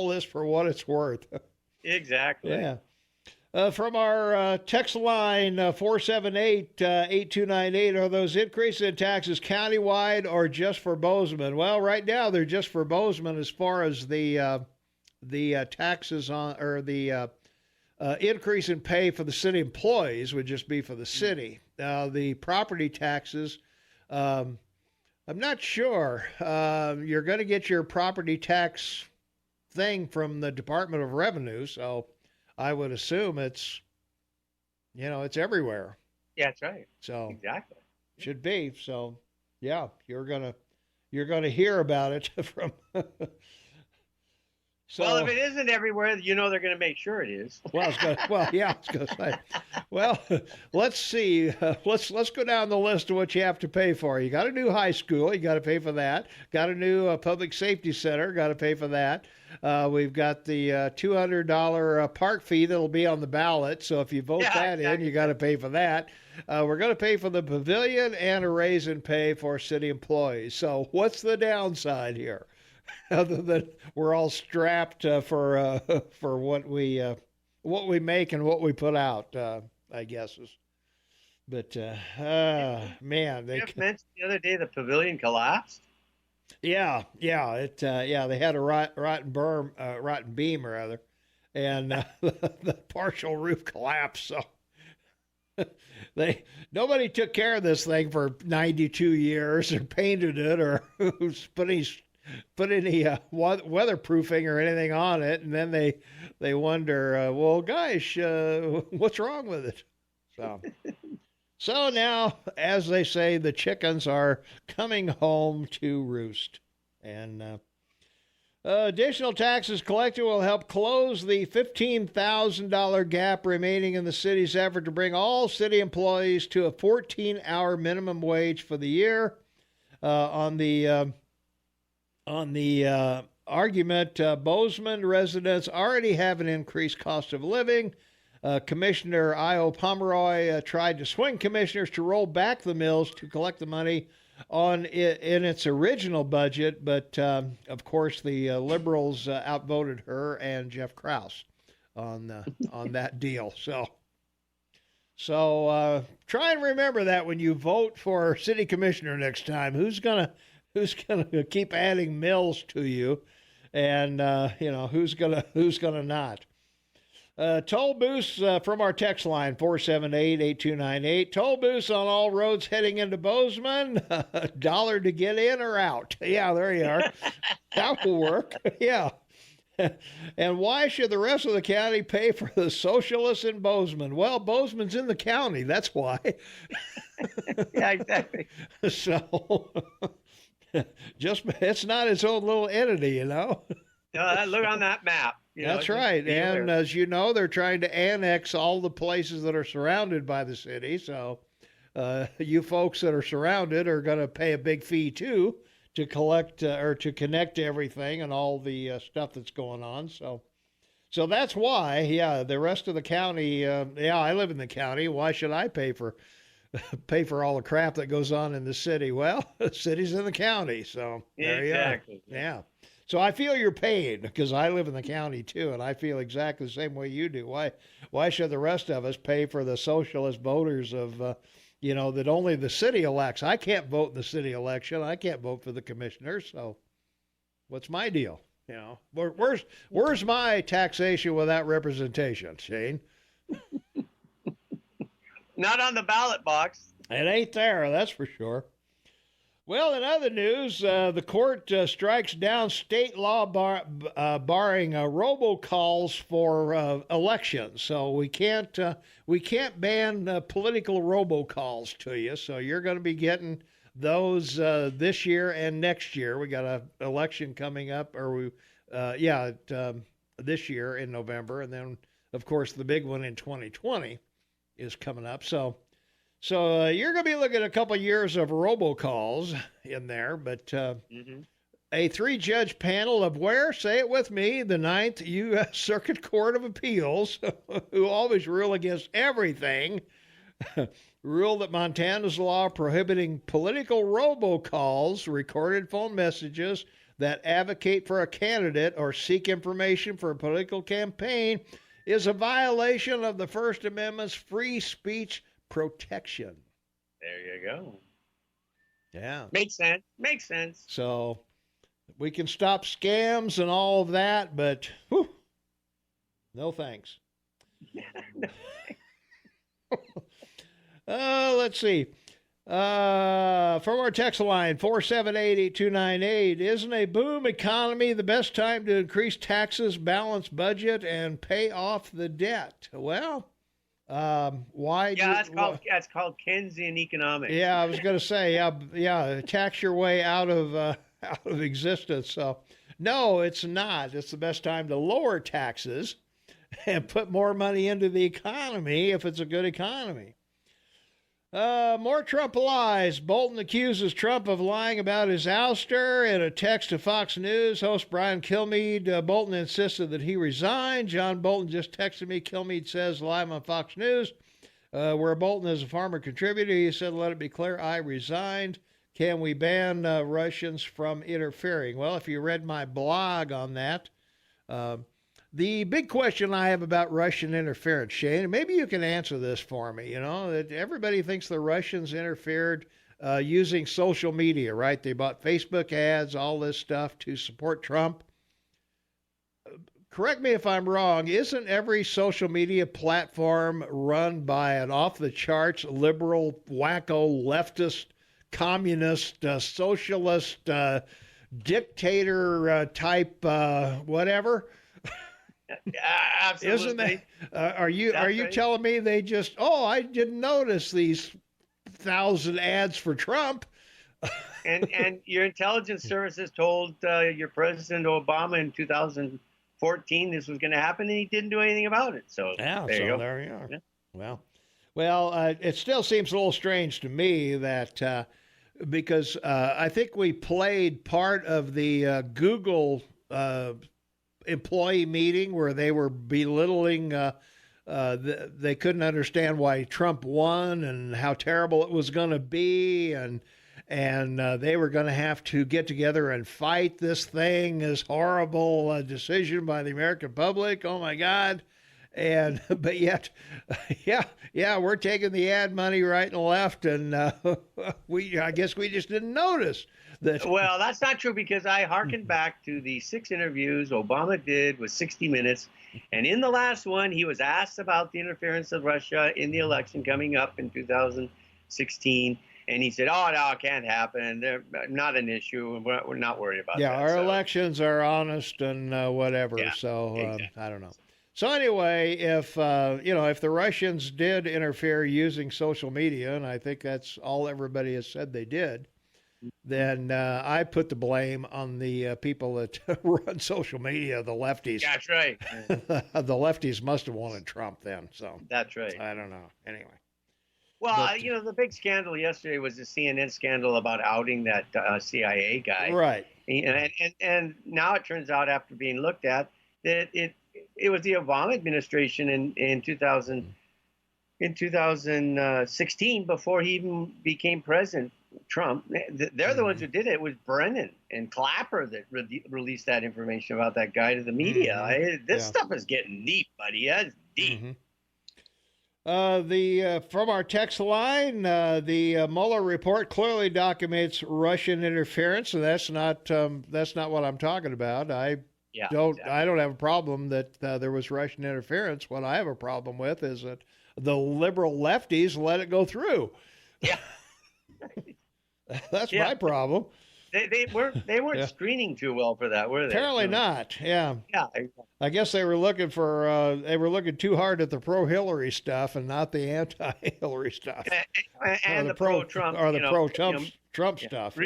this for what it's worth. Exactly. Yeah. From our text line, 478-8298, are those increases in taxes countywide or just for Bozeman? Well, right now they're just for Bozeman as far as the taxes on, or the increase in pay for the city employees would just be for the city. The property taxes, I'm not sure. You're going to get your property tax thing from the Department of Revenue, so I would assume it's everywhere. Yeah, that's right. So Exactly. should be. So yeah, you're gonna hear about it from. So, Well, if it isn't everywhere, they're going to make sure it is. I was gonna say. Well, let's see. Let's go down the list of what you have to pay for. You got a new high school. You got to pay for that. Got a new public safety center. Got to pay for that. We've got the $200 park fee that'll be on the ballot. So if you vote in, you got to pay for that. We're going to pay for the pavilion and a raise in pay for city employees. So what's the downside here? Other than we're all strapped for what we make and what we put out, I guess is. But man, they Jeff mentioned the other day the pavilion collapsed. Yeah, they had a rotten beam or other, and the partial roof collapsed. So nobody took care of this thing for 92 years or painted it or put any weatherproofing or anything on it, and then they wonder, well, gosh, what's wrong with it? So now, as they say, the chickens are coming home to roost. And Additional taxes collected will help close the $15,000 gap remaining in the city's effort to bring all city employees to a 14-hour minimum wage for the year. On the argument, Bozeman residents already have an increased cost of living. Commissioner Io Pomeroy tried to swing commissioners to roll back the mills to collect the money in its original budget, but of course the liberals outvoted her and Jeff Krause on that deal. So try and remember that when you vote for city commissioner next time. Who's gonna keep adding mills to you, and who's gonna not? Toll booths from our text line, 478-8298. Toll booths on all roads heading into Bozeman. $1 to get in or out. Yeah, there you are. That will work. Yeah. And why should the rest of the county pay for the socialists in Bozeman? Well, Bozeman's in the county. That's why. Yeah, exactly. So, it's not its own little entity, No, look on that map. That's right. And as you know, they're trying to annex all the places that are surrounded by the city. So you folks that are surrounded are going to pay a big fee, too, to collect or to connect to everything and all the stuff that's going on. So that's why, the rest of the county, I live in the county. Why should I pay for all the crap that goes on in the city? Well, the city's in the county. So there exactly. you are. Yeah. So I feel your pain because I live in the county too, and I feel exactly the same way you do. Why should the rest of us pay for the socialist voters of, that only the city elects? I can't vote in the city election. I can't vote for the commissioners. So what's my deal? Where's my taxation without representation, Shane? Not on the ballot box. It ain't there, that's for sure. Well, in other news, the court strikes down state law barring robocalls for elections. So we can't ban political robocalls to you. So you're going to be getting those this year and next year. We got an election coming up, this year in November, and then of course the big one in 2020 is coming up. So you're going to be looking at a couple of years of robocalls in there, but a 3-judge panel of say it with me, the 9th U.S. Circuit Court of Appeals, who always rule against everything, ruled that Montana's law prohibiting political robocalls, recorded phone messages that advocate for a candidate or seek information for a political campaign, is a violation of the First Amendment's free speech protection. There you go. Yeah. Makes sense. So we can stop scams and all of that, but no thanks. Let's see. From our text line, 478-8298, isn't a boom economy the best time to increase taxes, balance budget, and pay off the debt? Well, why? Yeah, that's called Keynesian economics. Yeah, I was going to say, tax your way out of existence. So, no, it's not. It's the best time to lower taxes and put more money into the economy if it's a good economy. More Trump lies. Bolton accuses Trump of lying about his ouster. In a text to Fox News, host Brian Kilmeade, Bolton insisted that he resigned. John Bolton just texted me. Kilmeade says live on Fox News, where Bolton is a former contributor. He said, let it be clear, I resigned. Can we ban Russians from interfering? Well, if you read my blog on that, the big question I have about Russian interference, Shane, maybe you can answer this for me. That everybody thinks the Russians interfered using social media, right? They bought Facebook ads, all this stuff to support Trump. Correct me if I'm wrong. Isn't every social media platform run by an off-the-charts liberal, wacko, leftist, communist, socialist, dictator type whatever? Absolutely. Isn't that, are you telling me they just, I didn't notice these 1,000 ads for Trump? and your intelligence services told your President Obama in 2014 this was going to happen, and he didn't do anything about it. So Yeah, there you go. there you are. Yeah. Well, it still seems a little strange to me that because I think we played part of the Google employee meeting where they were belittling. They couldn't understand why Trump won and how terrible it was going to be, and they were going to have to get together and fight this thing, this horrible decision by the American public. Oh my God! But yet, we're taking the ad money right and left, and I guess we just didn't notice that. Well, that's not true, because I hearkened back to the 6 interviews Obama did with 60 Minutes, and in the last one, he was asked about the interference of Russia in the election coming up in 2016. And he said, "Oh no, it can't happen. They're not an issue, and we're not worried about that." Yeah, our elections are honest and whatever. Yeah, so exactly. I don't know. So anyway, if if the Russians did interfere using social media, and I think that's all everybody has said they did, then I put the blame on the people that run social media, the lefties. That's right. The lefties must have wanted Trump then. So That's right. I don't know. Anyway. Well, the big scandal yesterday was the CNN scandal about outing that CIA guy. Right. And now it turns out, after being looked at, that it was the Obama administration in 2016, before he even became president, Trump. They're the ones who did it. It was Brennan and Clapper that released that information about that guy to the media. This stuff is getting deep, buddy. That's deep. Mm-hmm. From our text line, the Mueller report clearly documents Russian interference, and that's not what I'm talking about. I don't have a problem that there was Russian interference. What I have a problem with is that the liberal lefties let it go through. Yeah, that's my problem. They weren't screening too well for that, were they? Apparently not. Yeah. Yeah. I guess they were looking too hard at the pro-Hillary stuff and not the anti-Hillary stuff. And the pro-Trump or the pro-Trump stuff.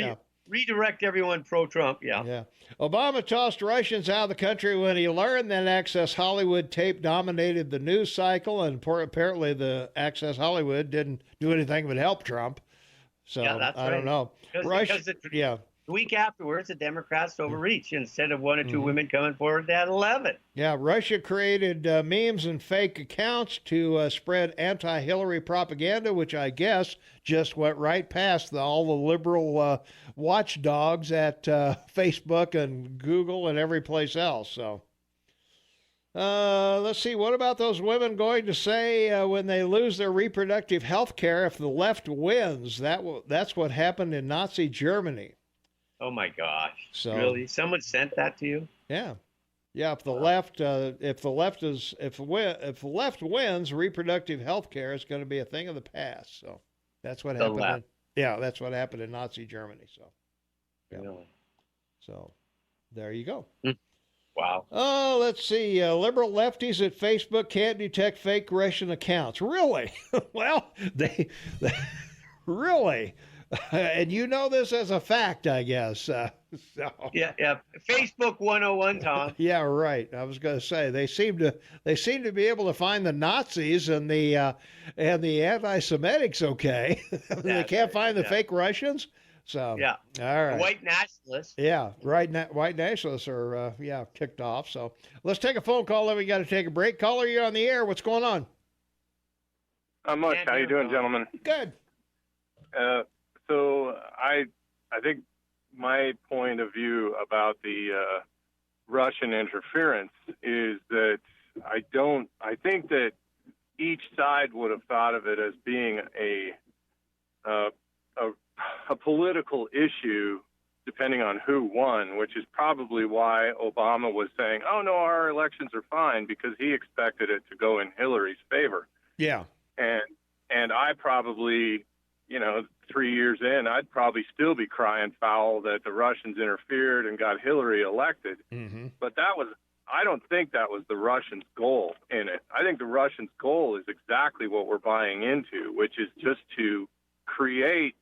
Redirect everyone pro-Trump. Yeah. Obama tossed Russians out of the country when he learned that Access Hollywood tape dominated the news cycle, and apparently the Access Hollywood didn't do anything but help Trump. So I don't know. Because the week afterwards, the Democrats overreached. Instead of 1 or 2 women coming forward, they had 11. Yeah, Russia created memes and fake accounts to spread anti-Hillary propaganda, which I guess just went right past all the liberal watchdogs at Facebook and Google and every place else. So let's see. What about those women going to say when they lose their reproductive health care if the left wins? That's what happened in Nazi Germany. Oh my gosh! So, really, someone sent that to you? Yeah. If the left wins, reproductive health care is going to be a thing of the past. So that's what happened. That's what happened in Nazi Germany. So, really? So there you go. Wow. Oh, let's see. Liberal lefties at Facebook can't detect fake Russian accounts. Really? Well, they really. And you know this as a fact, I guess. So. Yeah. Facebook 101, Tom. Yeah, right. I was going to say they seem to be able to find the Nazis and the anti-Semitics. Okay, they can't find the fake Russians. So yeah, all right. White nationalists. Yeah, right. White nationalists are kicked off. So let's take a phone call. Then we got to take a break. Caller, you're on the air. What's going on? Not much. How you doing, gentlemen? Good. So I think my point of view about the Russian interference is that I think that each side would have thought of it as being a political issue depending on who won, which is probably why Obama was saying, "Oh no, our elections are fine," because he expected it to go in Hillary's favor. Yeah. And I probably, 3 years in, I'd probably still be crying foul that the Russians interfered and got Hillary elected. Mm-hmm. But I don't think that was the Russians' goal in it. I think the Russians' goal is exactly what we're buying into, which is just to create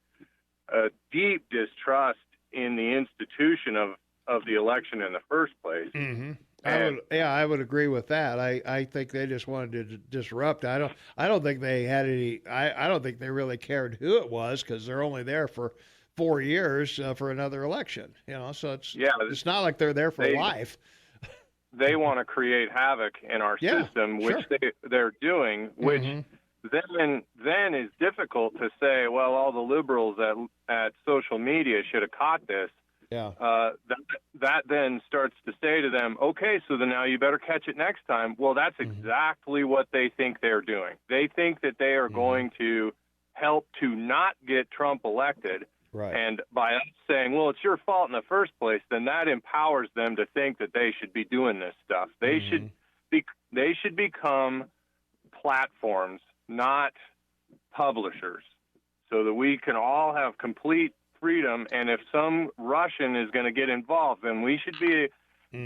a deep distrust in the institution of the election in the first place. Mm-hmm. I would agree with that. I think they just wanted to disrupt. I don't think they had any. I don't think they really cared who it was, because they're only there for 4 years for another election. So it's not like they're there for life. They want to create havoc in our system, which they're doing, which then is difficult to say, well, all the liberals at social media should have caught this. Yeah. That then starts to say to them, okay, so then now you better catch it next time. Well, that's exactly what they think they're doing. They think that they are going to help to not get Trump elected. Right. And by us saying, well, it's your fault in the first place, then that empowers them to think that they should be doing this stuff. They should become platforms, not publishers, so that we can all have complete freedom. And if some Russian is going to get involved, then we should be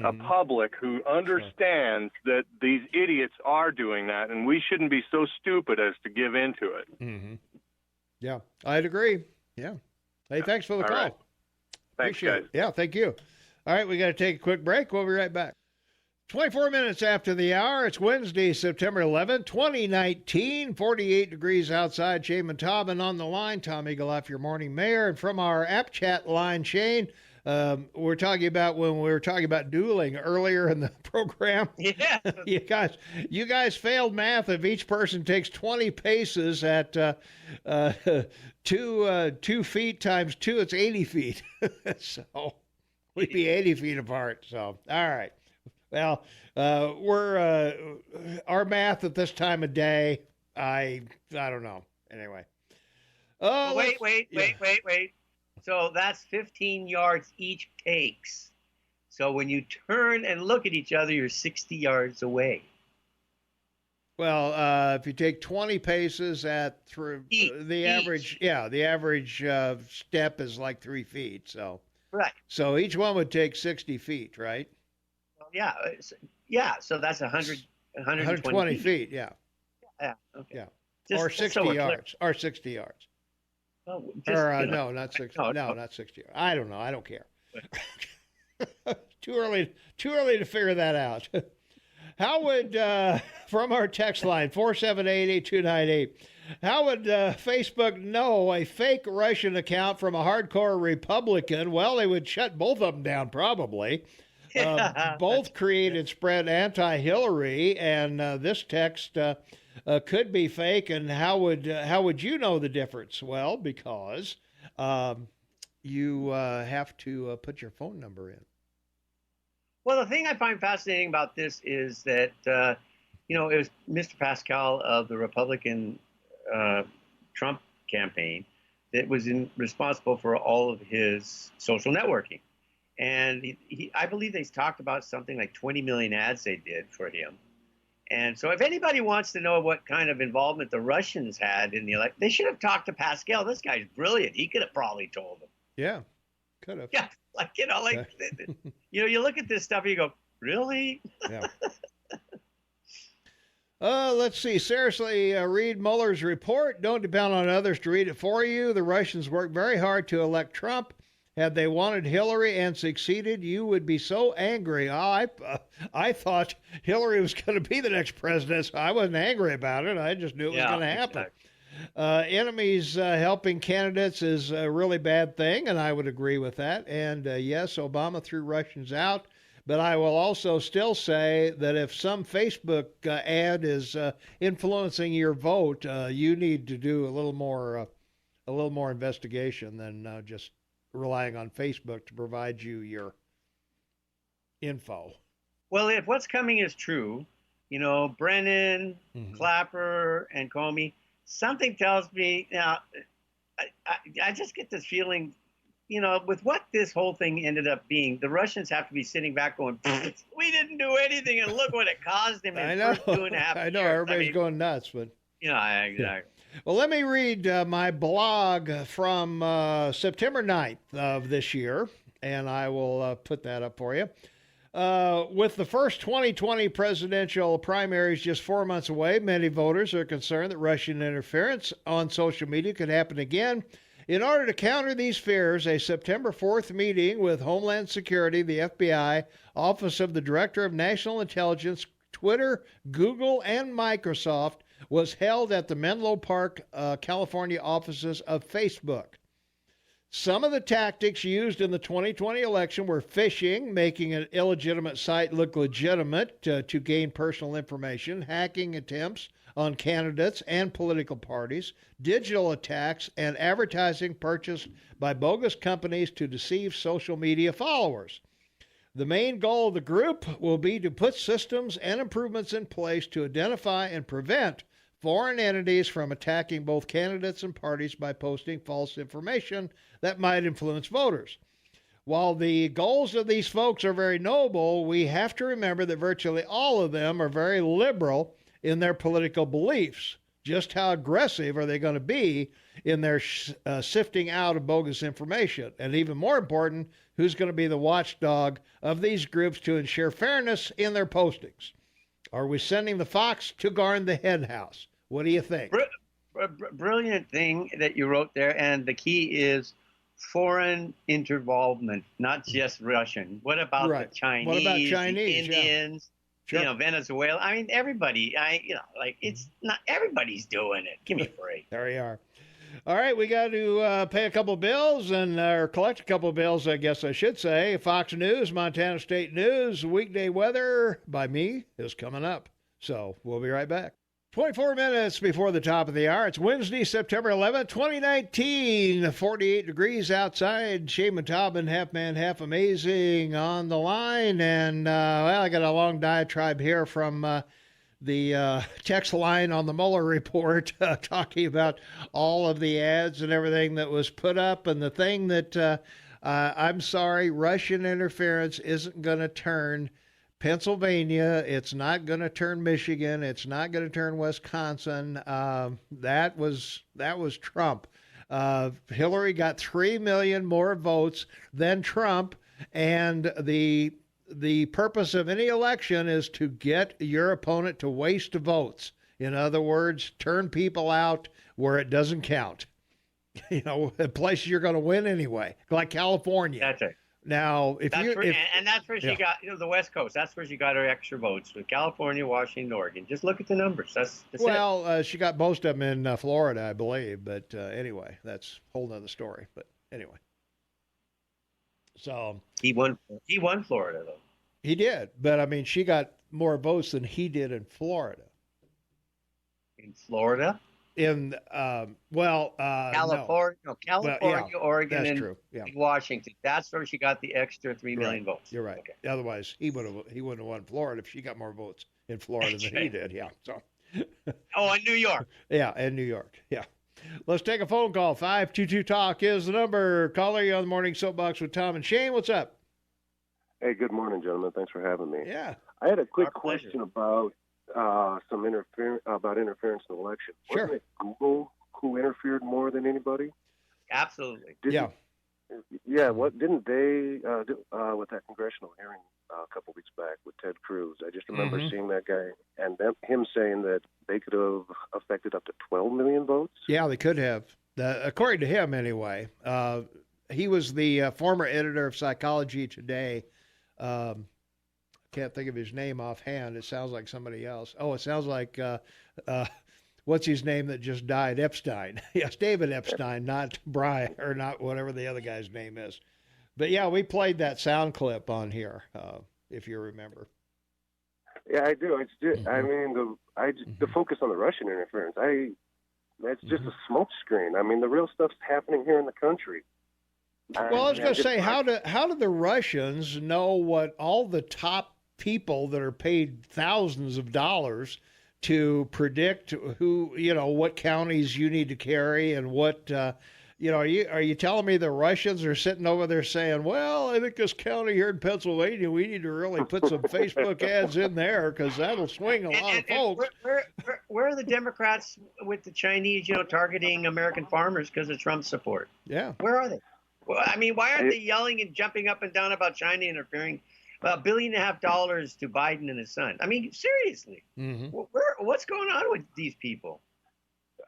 a public who understands that these idiots are doing that, and we shouldn't be so stupid as to give into it. Mm-hmm. Yeah, I'd agree. Yeah. Hey, thanks for the call. Right. Thanks, Appreciate guys. it. Yeah, thank you. All right, we got to take a quick break. We'll be right back. 24 minutes after the hour. It's Wednesday, September 11th, 2019. 48 degrees outside. Shaman Tobin on the line. Tom Eagleoff, your morning mayor. And from our app chat line, Shane, we're talking about when we were talking about dueling earlier in the program. Yeah. you guys failed math. If each person takes 20 paces at 2 feet times 2, it's 80 feet. So we'd be 80 feet apart. So, all right. Well, we're our math at this time of day. I don't know. Anyway. Oh, wait. So that's 15 yards each takes. So when you turn and look at each other, you're 60 yards away. Well, if you take 20 paces at the average step is like 3 feet. So right. So each one would take 60 feet, right? Well, yeah. So that's 120 feet. Yeah. Yeah. Okay. Yeah. Or 60 yards. Or 60 yards. Oh, no, not 60. No, not 60. I don't know. I don't care. Too early to figure that out. How would, from our text line, 478-8298, how would Facebook know a fake Russian account from a hardcore Republican? Well, they would shut both of them down, probably. Both create and spread anti-Hillary, and this text could be fake. And how would you know the difference? Well, because you have to put your phone number in. Well, the thing I find fascinating about this is that it was Mr. Pascal of the Republican Trump campaign that was responsible for all of his social networking. And I believe they talked about something like 20 million ads they did for him. And so if anybody wants to know what kind of involvement the Russians had in the election, they should have talked to Pascal. This guy's brilliant. He could have probably told them. Yeah, could have. Yeah, you look at this stuff and you go, really? Yeah. Let's see. Seriously, read Mueller's report. Don't depend on others to read it for you. The Russians worked very hard to elect Trump. Had they wanted Hillary and succeeded, you would be so angry. I thought Hillary was going to be the next president, so I wasn't angry about it. I just knew it was going to happen. Exactly. Enemies helping candidates is a really bad thing, and I would agree with that. And yes, Obama threw Russians out. But I will also still say that if some Facebook ad is influencing your vote, you need to do a little more investigation than just relying on Facebook to provide you your info. Well, if what's coming is true, Brennan, Clapper, and Comey, something tells me now. I just get this feeling. With what this whole thing ended up being, the Russians have to be sitting back going, we didn't do anything, and look what it caused them in the first 2.5 years. I know, everybody's going nuts, but... exactly. Yeah. Well, let me read my blog from September 9th of this year, and I will put that up for you. With the first 2020 presidential primaries just 4 months away, many voters are concerned that Russian interference on social media could happen again. In order to counter these fears, a September 4th meeting with Homeland Security, the FBI, Office of the Director of National Intelligence, Twitter, Google, and Microsoft was held at the Menlo Park, California offices of Facebook. Some of the tactics used in the 2020 election were phishing, making an illegitimate site look legitimate to gain personal information, hacking attempts on candidates and political parties, digital attacks, and advertising purchased by bogus companies to deceive social media followers. The main goal of the group will be to put systems and improvements in place to identify and prevent foreign entities from attacking both candidates and parties by posting false information that might influence voters. While the goals of these folks are very noble, we have to remember that virtually all of them are very liberal in their political beliefs. Just how aggressive are they going to be in their sifting out of bogus information? And even more important, who's going to be the watchdog of these groups to ensure fairness in their postings? Are we sending the fox to guard the hen house? What do you think? Brilliant thing that you wrote there, and the key is foreign involvement, not just Russian. What about the Chinese? What about the Chinese? Indians? Sure. Venezuela. I mean, everybody. It's not everybody's doing it. Give me a break. There you are. All right, we got to pay a couple bills or collect a couple bills, I guess I should say. Fox News, Montana State News, weekday weather by me is coming up. So we'll be right back. 24 minutes before the top of the hour. It's Wednesday, September 11th, 2019. 48 degrees outside. Shane Taubman, half man, half amazing on the line. And, I got a long diatribe here from the text line on the Mueller report talking about all of the ads and everything that was put up. And the thing that, I'm sorry, Russian interference isn't going to turn Pennsylvania, it's not going to turn Michigan, it's not going to turn Wisconsin. That was Trump. Hillary got 3 million more votes than Trump, and the purpose of any election is to get your opponent to waste votes. In other words, turn people out where it doesn't count. Places you're going to win anyway, like California. That's it. Now, that's where she got the West Coast. That's where she got her extra votes with California, Washington, Oregon. Just look at the numbers. That's it. She got most of them in Florida, I believe. But anyway, that's a whole nother story. But anyway, so he won Florida though. He did, but I mean, she got more votes than he did in Florida. In Florida. In California, Oregon, and true. Yeah. Washington. That's where she got the extra 3 million votes. You're right. Okay. Otherwise, he wouldn't have won Florida if she got more votes in Florida than he did. Yeah. So. And New York. Yeah, and New York. Yeah. Let's take a phone call. 522 Talk is the number. Caller, you on the morning soapbox with Tom and Shane. What's up? Hey, good morning, gentlemen. Thanks for having me. Yeah. I had a quick question about interference in the election. Sure. Wasn't it Google who interfered more than anybody? Absolutely. Yeah. What didn't they with that congressional hearing a couple weeks back with Ted Cruz? I just remember seeing that guy and him saying that they could have affected up to 12 million votes. Yeah, they could have. According to him, anyway. He was the former editor of Psychology Today. Can't think of his name offhand. It sounds like somebody else. Oh, it sounds like what's his name that just died? Epstein. Yes, David Epstein, not Brian or not whatever the other guy's name is. But yeah, we played that sound clip on here, if you remember. Yeah, I do. It's just, I mean, the focus on the Russian interference. That's just a smoke screen. I mean, the real stuff's happening here in the country. Well, I was going to say, how do the Russians know what all the top people that are paid thousands of dollars to predict what counties you need to carry and what, are you telling me the Russians are sitting over there saying, well, I think this county here in Pennsylvania, we need to really put some Facebook ads in there because that'll swing a lot of folks. Where are the Democrats with the Chinese, targeting American farmers because of Trump support? Yeah. Where are they? Well, I mean, why aren't they yelling and jumping up and down about China interfering? $1.5 billion to Biden and his son. I mean, seriously, what's going on with these people?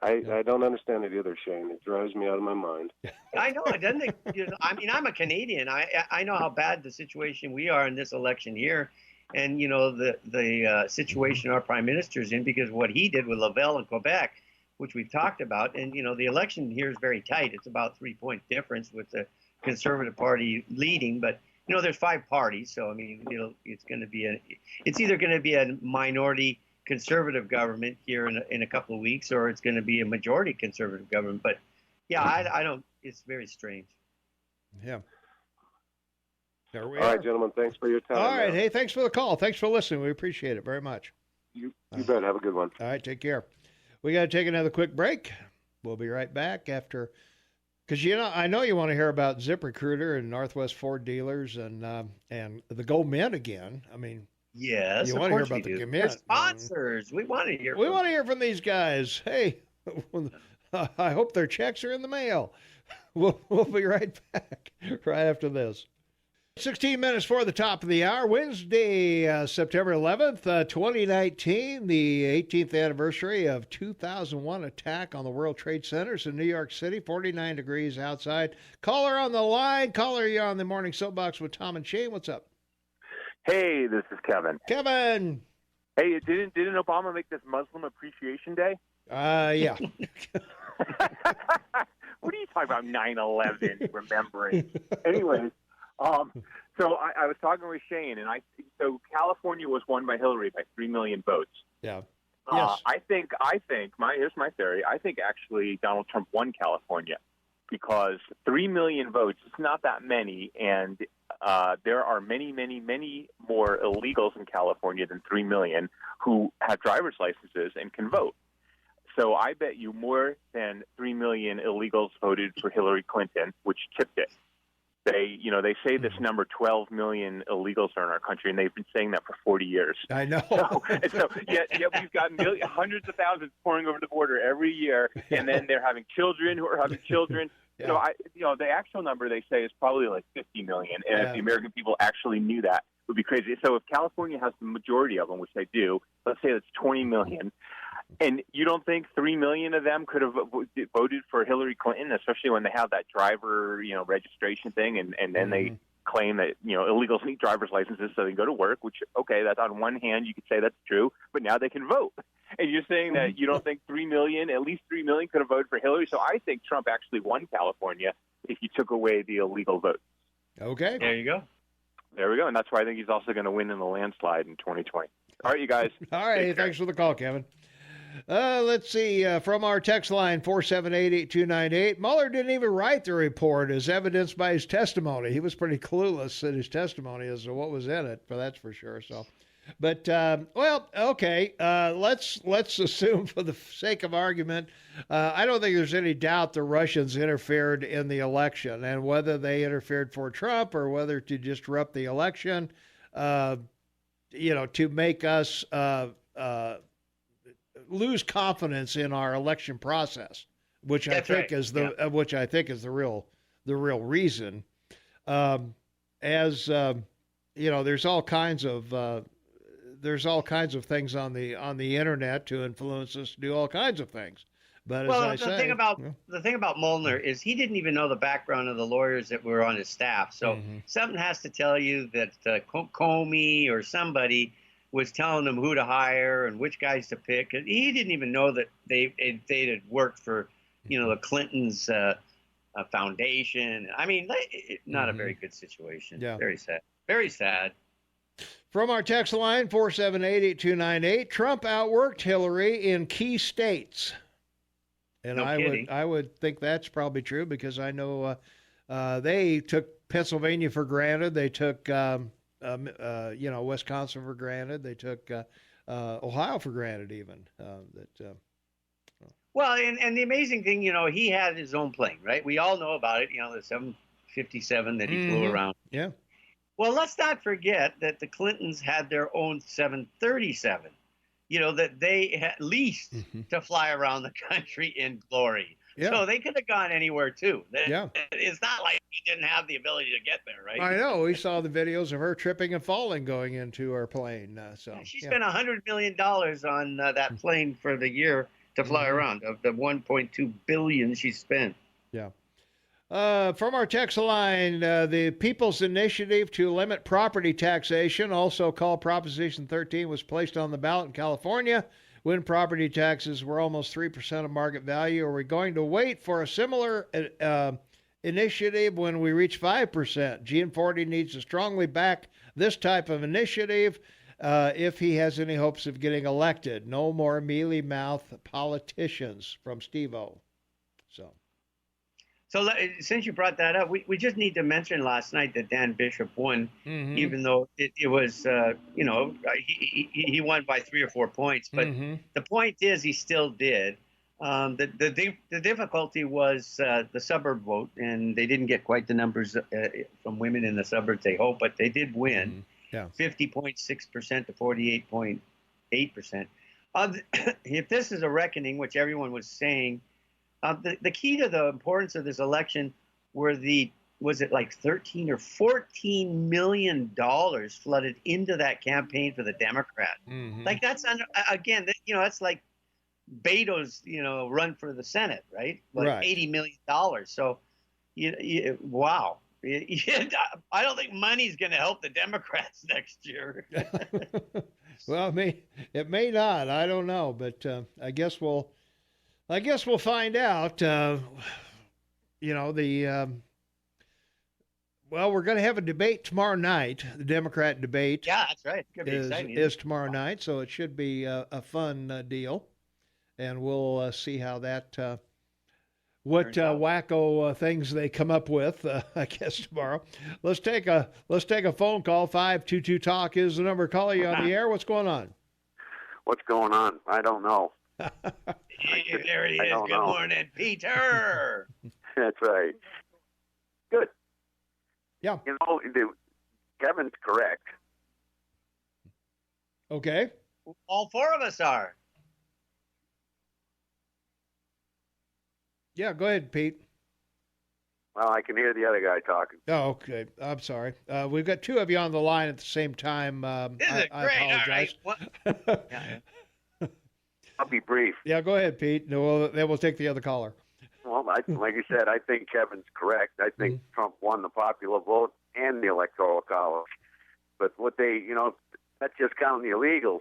I don't understand it either, Shane. It drives me out of my mind. I know it doesn't. I mean, I'm a Canadian. I know how bad the situation we are in this election here, and the situation our prime minister's in because of what he did with Lavelle in Quebec, which we've talked about. And the election here is very tight. It's about 3-point difference with the Conservative Party leading, but there's 5 parties, so I mean, it's either going to be a minority Conservative government here in a couple of weeks, or it's going to be a majority Conservative government. But yeah, I don't. It's very strange. Yeah. All right, gentlemen. Thanks for your time. All right. Hey, thanks for the call. Thanks for listening. We appreciate it very much. You bet. Have a good one. All right. Take care. We got to take another quick break. We'll be right back after. Because, I know you want to hear about ZipRecruiter and Northwest Ford dealers and the Go Mint again. I mean, yes, you want to hear about the Mint. They're sponsors. We want to hear. We want to hear from these guys. Hey, I hope their checks are in the mail. We'll be right back right after this. 16 minutes for the top of the hour. Wednesday, September 11th, 2019, the 18th anniversary of 2001 attack on the World Trade Centers in New York City. 49 degrees outside. Caller on the line. Caller, you're on the Morning Soapbox with Tom and Shane. What's up? Hey, this is Kevin. Kevin. Hey, didn't Obama make this Muslim Appreciation Day? Yeah. What are you talking about, 9/11, remembering? Anyways, so I was talking with Shane, and so California was won by Hillary by 3 million votes. Yeah. Yes. I think here's my theory. I think actually Donald Trump won California because 3 million votes is not that many, and there are many, many, many more illegals in California than 3 million who have driver's licenses and can vote. So I bet you more than 3 million illegals voted for Hillary Clinton, which tipped it. They say this number 12 million illegals are in our country, and they've been saying that for 40 years. I know. So we've got hundreds of thousands pouring over the border every year, and then they're having children who are having children. Yeah. The actual number they say is probably like 50 million, and if the American people actually knew that, it would be crazy. So if California has the majority of them, which they do, let's say that's 20 million. And you don't think 3 million of them could have voted for Hillary Clinton, especially when they have that driver, registration thing, and then they claim that, illegals need driver's licenses so they can go to work, which, okay, that's on one hand, you could say that's true, but now they can vote. And you're saying that you don't think 3 million, at least 3 million could have voted for Hillary. So I think Trump actually won California if you took away the illegal votes. Okay. There you go. There we go. And that's why I think he's also going to win in the landslide in 2020. All right, you guys. All right. Thanks for the call, Kevin. Let's see, from our text line, 478-8298, Mueller didn't even write the report as evidenced by his testimony. He was pretty clueless in his testimony as to what was in it, but that's for sure. So, but, okay, let's assume for the sake of argument, I don't think there's any doubt the Russians interfered in the election, and whether they interfered for Trump or whether to disrupt the election, to make us lose confidence in our election process, which I think is the real reason. There's all kinds of things on the internet to influence us to do all kinds of things. But the thing about Mueller is he didn't even know the background of the lawyers that were on his staff. So something has to tell you that Comey or somebody was telling them who to hire and which guys to pick. He didn't even know that they had worked for, the Clintons' foundation. I mean, not a very good situation. Yeah. Very sad. Very sad. From our text line, 478-8298, Trump outworked Hillary in key states. And I would think that's probably true because I know they took Pennsylvania for granted. They took Wisconsin for granted. They took Ohio for granted even. Well, and the amazing thing, he had his own plane, right? We all know about it, the 757 that he flew around. Yeah. Well, let's not forget that the Clintons had their own 737, that they had leased to fly around the country in glory. Yeah. So they could have gone anywhere, too. It's not like he didn't have the ability to get there, right? I know. We saw the videos of her tripping and falling going into her plane. She spent $100 million on that plane for the year to fly around of the 1.2 billion she spent. Yeah. From our text line, the People's Initiative to Limit Property Taxation, also called Proposition 13, was placed on the ballot in California when property taxes were almost 3% of market value. Are we going to wait for a similar initiative when we reach 5%? Gianforte needs to strongly back this type of initiative if he has any hopes of getting elected. No more mealy-mouthed politicians, from Steve-O. So since you brought that up, we just need to mention last night that Dan Bishop won, even though it was, he won by 3 or 4 points. But the point is he still did. The difficulty was the suburb vote, and they didn't get quite the numbers from women in the suburbs they hoped, but they did win, 50.6% to 48.8%. If this is a reckoning, which everyone was saying, the key to the importance of this election were was it like 13 or 14 million dollars flooded into that campaign for the Democrat. Like that's that's like Beto's run for the Senate, right? Like $80 million. So wow. I don't think money's going to help the Democrats next year. Well, it may not. I don't know, but I guess we'll find out. We're going to have a debate tomorrow night. The Democrat debate. Yeah, that's right. It's going to be exciting. Is tomorrow night, so it should be a fun deal, and we'll see how that what wacko things they come up with. I guess tomorrow. Let's take a phone call. 522 Talk is the number. Call you on the air. What's going on? What's going on? I don't know. There he is. Good morning, Peter. That's right. Good. Yeah. Kevin's correct. Okay. All 4 of us are. Yeah, go ahead, Pete. Well, I can hear the other guy talking. Oh, okay. I'm sorry. We've got 2 of you on the line at the same time. This is great. apologize. All right. I'll be brief. Yeah, go ahead, Pete. No, then we'll take the other caller. Well, like you said, I think Kevin's correct. I think Trump won the popular vote and the Electoral College. But what that's just counting the illegals.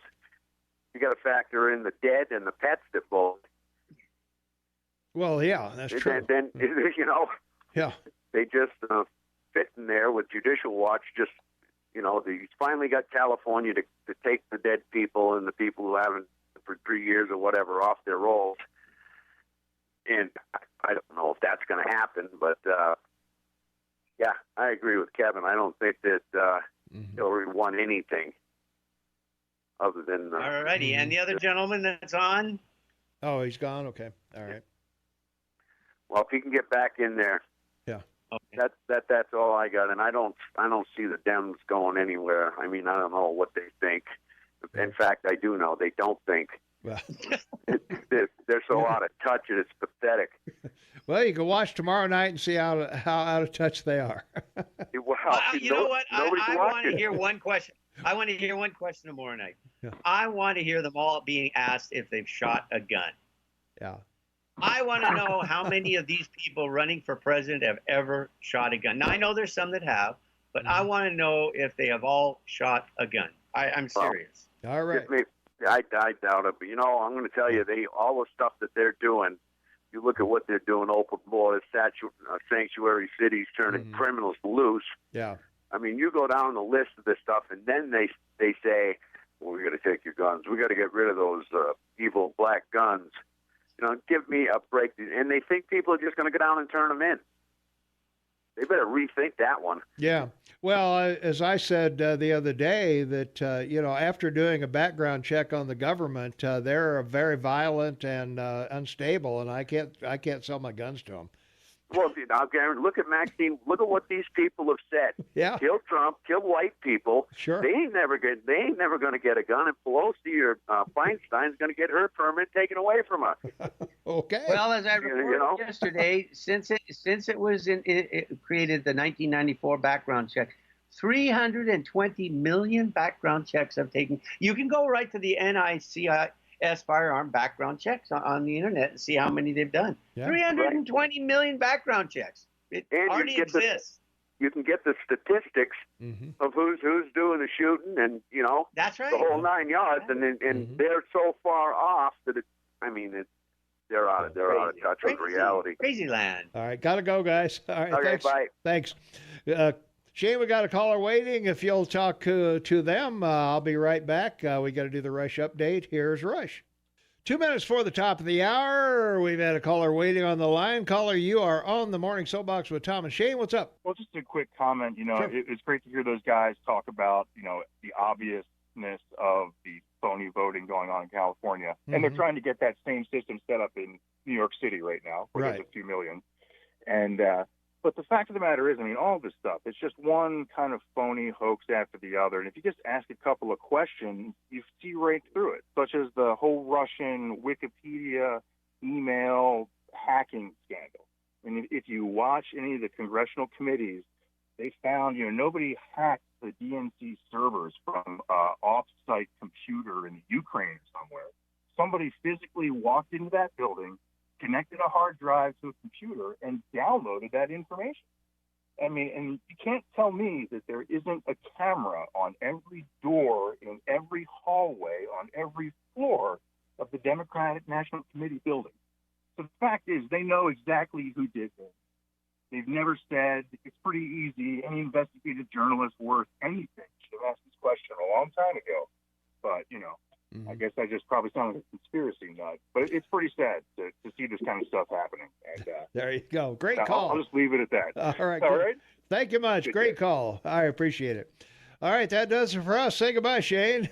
You got to factor in the dead and the pets that vote. Well, yeah, that's true. Then yeah, they just fit in there with Judicial Watch. Just he's finally got California to take the dead people and the people who haven't for 3 years or whatever off their rolls. And I don't know if that's going to happen, but yeah, I agree with Kevin. I don't think that Hillary won anything other than. All righty, and the other gentleman that's on. Oh, he's gone. Okay, all right. Well, if he can get back in there, yeah. Okay. That's all I got, and I don't see the Dems going anywhere. I mean, I don't know what they think. In fact, I do know they don't think. Well, they're so out of touch, and it's pathetic. Well, you can watch tomorrow night and see how out of touch they are. Well, you know what? I want to hear one question. I want to hear one question tomorrow night. Yeah. I want to hear them all being asked if they've shot a gun. Yeah. I want to know how many of these people running for president have ever shot a gun. Now, I know there's some that have, but I want to know if they have all shot a gun. I'm serious. All right. I doubt it, but I'm going to tell you, all the stuff that they're doing. You look at what they're doing, open borders, sanctuary cities, turning criminals loose. Yeah. I mean, you go down the list of this stuff, and then they say, well, we got to take your guns. We got to get rid of those evil black guns. Give me a break. And they think people are just going to go down and turn them in. They better rethink that one. Yeah. Well, as I said the other day, that after doing a background check on the government, they're very violent and unstable, and I can't sell my guns to them. Well, Garen, look at Maxine. Look at what these people have said. Yeah. Kill Trump. Kill white people. Sure. They ain't never going to get a gun, and Pelosi or Feinstein's going to get her permit taken away from her. Okay. Well, as I reported yesterday, since it was created the 1994 background check, 320 million background checks have taken. You can go right to the test firearm background checks on the internet and see how many they've done. Yeah. 320 million background checks. It And already exists. You can get the statistics of who's doing the shooting, and That's right. the whole 9 yards, and they're so far off that they're out of touch with reality. Crazy land. All right, gotta go, guys. All right, Okay, thanks. bye. Thanks. Shane, we got a caller waiting. If you'll talk to them, I'll be right back. We got to do the Rush update. Here's Rush. 2 minutes for the top of the hour. We've had a caller waiting on the line. Caller, you are on the Morning Soapbox with Tom and Shane. What's up? Well, just a quick comment. Sure. It's great to hear those guys talk about, the obviousness of the phony voting going on in California. And they're trying to get that same system set up in New York City right now, where there's a few million. And, but the fact of the matter is, all this stuff, it's just one kind of phony hoax after the other. And if you just ask a couple of questions, you see right through it, such as the whole Russian Wikipedia email hacking scandal. And if you watch any of the congressional committees, they found, nobody hacked the DNC servers from an off-site computer in Ukraine or somewhere. Somebody physically walked into that building, connected a hard drive to a computer, and downloaded that information. And you can't tell me that there isn't a camera on every door, in every hallway, on every floor of the Democratic National Committee building. So the fact is, they know exactly who did this. They've never said. It's pretty easy. Any investigative journalist worth anything should have asked this question a long time ago. But, I guess I just probably sound like a conspiracy nut. But it's pretty sad to see this kind of stuff happening. And there you go. Great call. I'll just leave it at that. All right. All good. right. Thank you much. Great call. I appreciate it. All right, that does it for us. Say goodbye, Shane.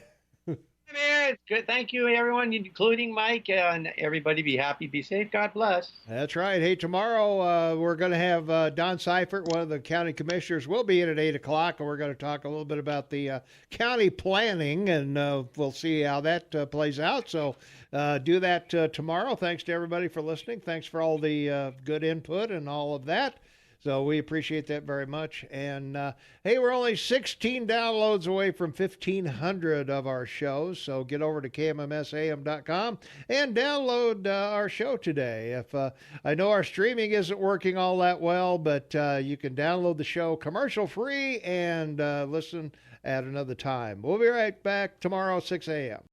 Man, it's good. Thank you, everyone, including Mike, and everybody. Be happy, be safe. God bless. That's right. Hey, tomorrow we're going to have Don Seifert, one of the county commissioners, will be in at 8 o'clock, and we're going to talk a little bit about the county planning, and we'll see how that plays out. So do that tomorrow. Thanks to everybody for listening. Thanks for all the good input and all of that. So we appreciate that very much. And, hey, we're only 16 downloads away from 1,500 of our shows. So get over to KMMSAM.com and download our show today. If I know our streaming isn't working all that well, but you can download the show commercial-free and listen at another time. We'll be right back tomorrow, 6 a.m.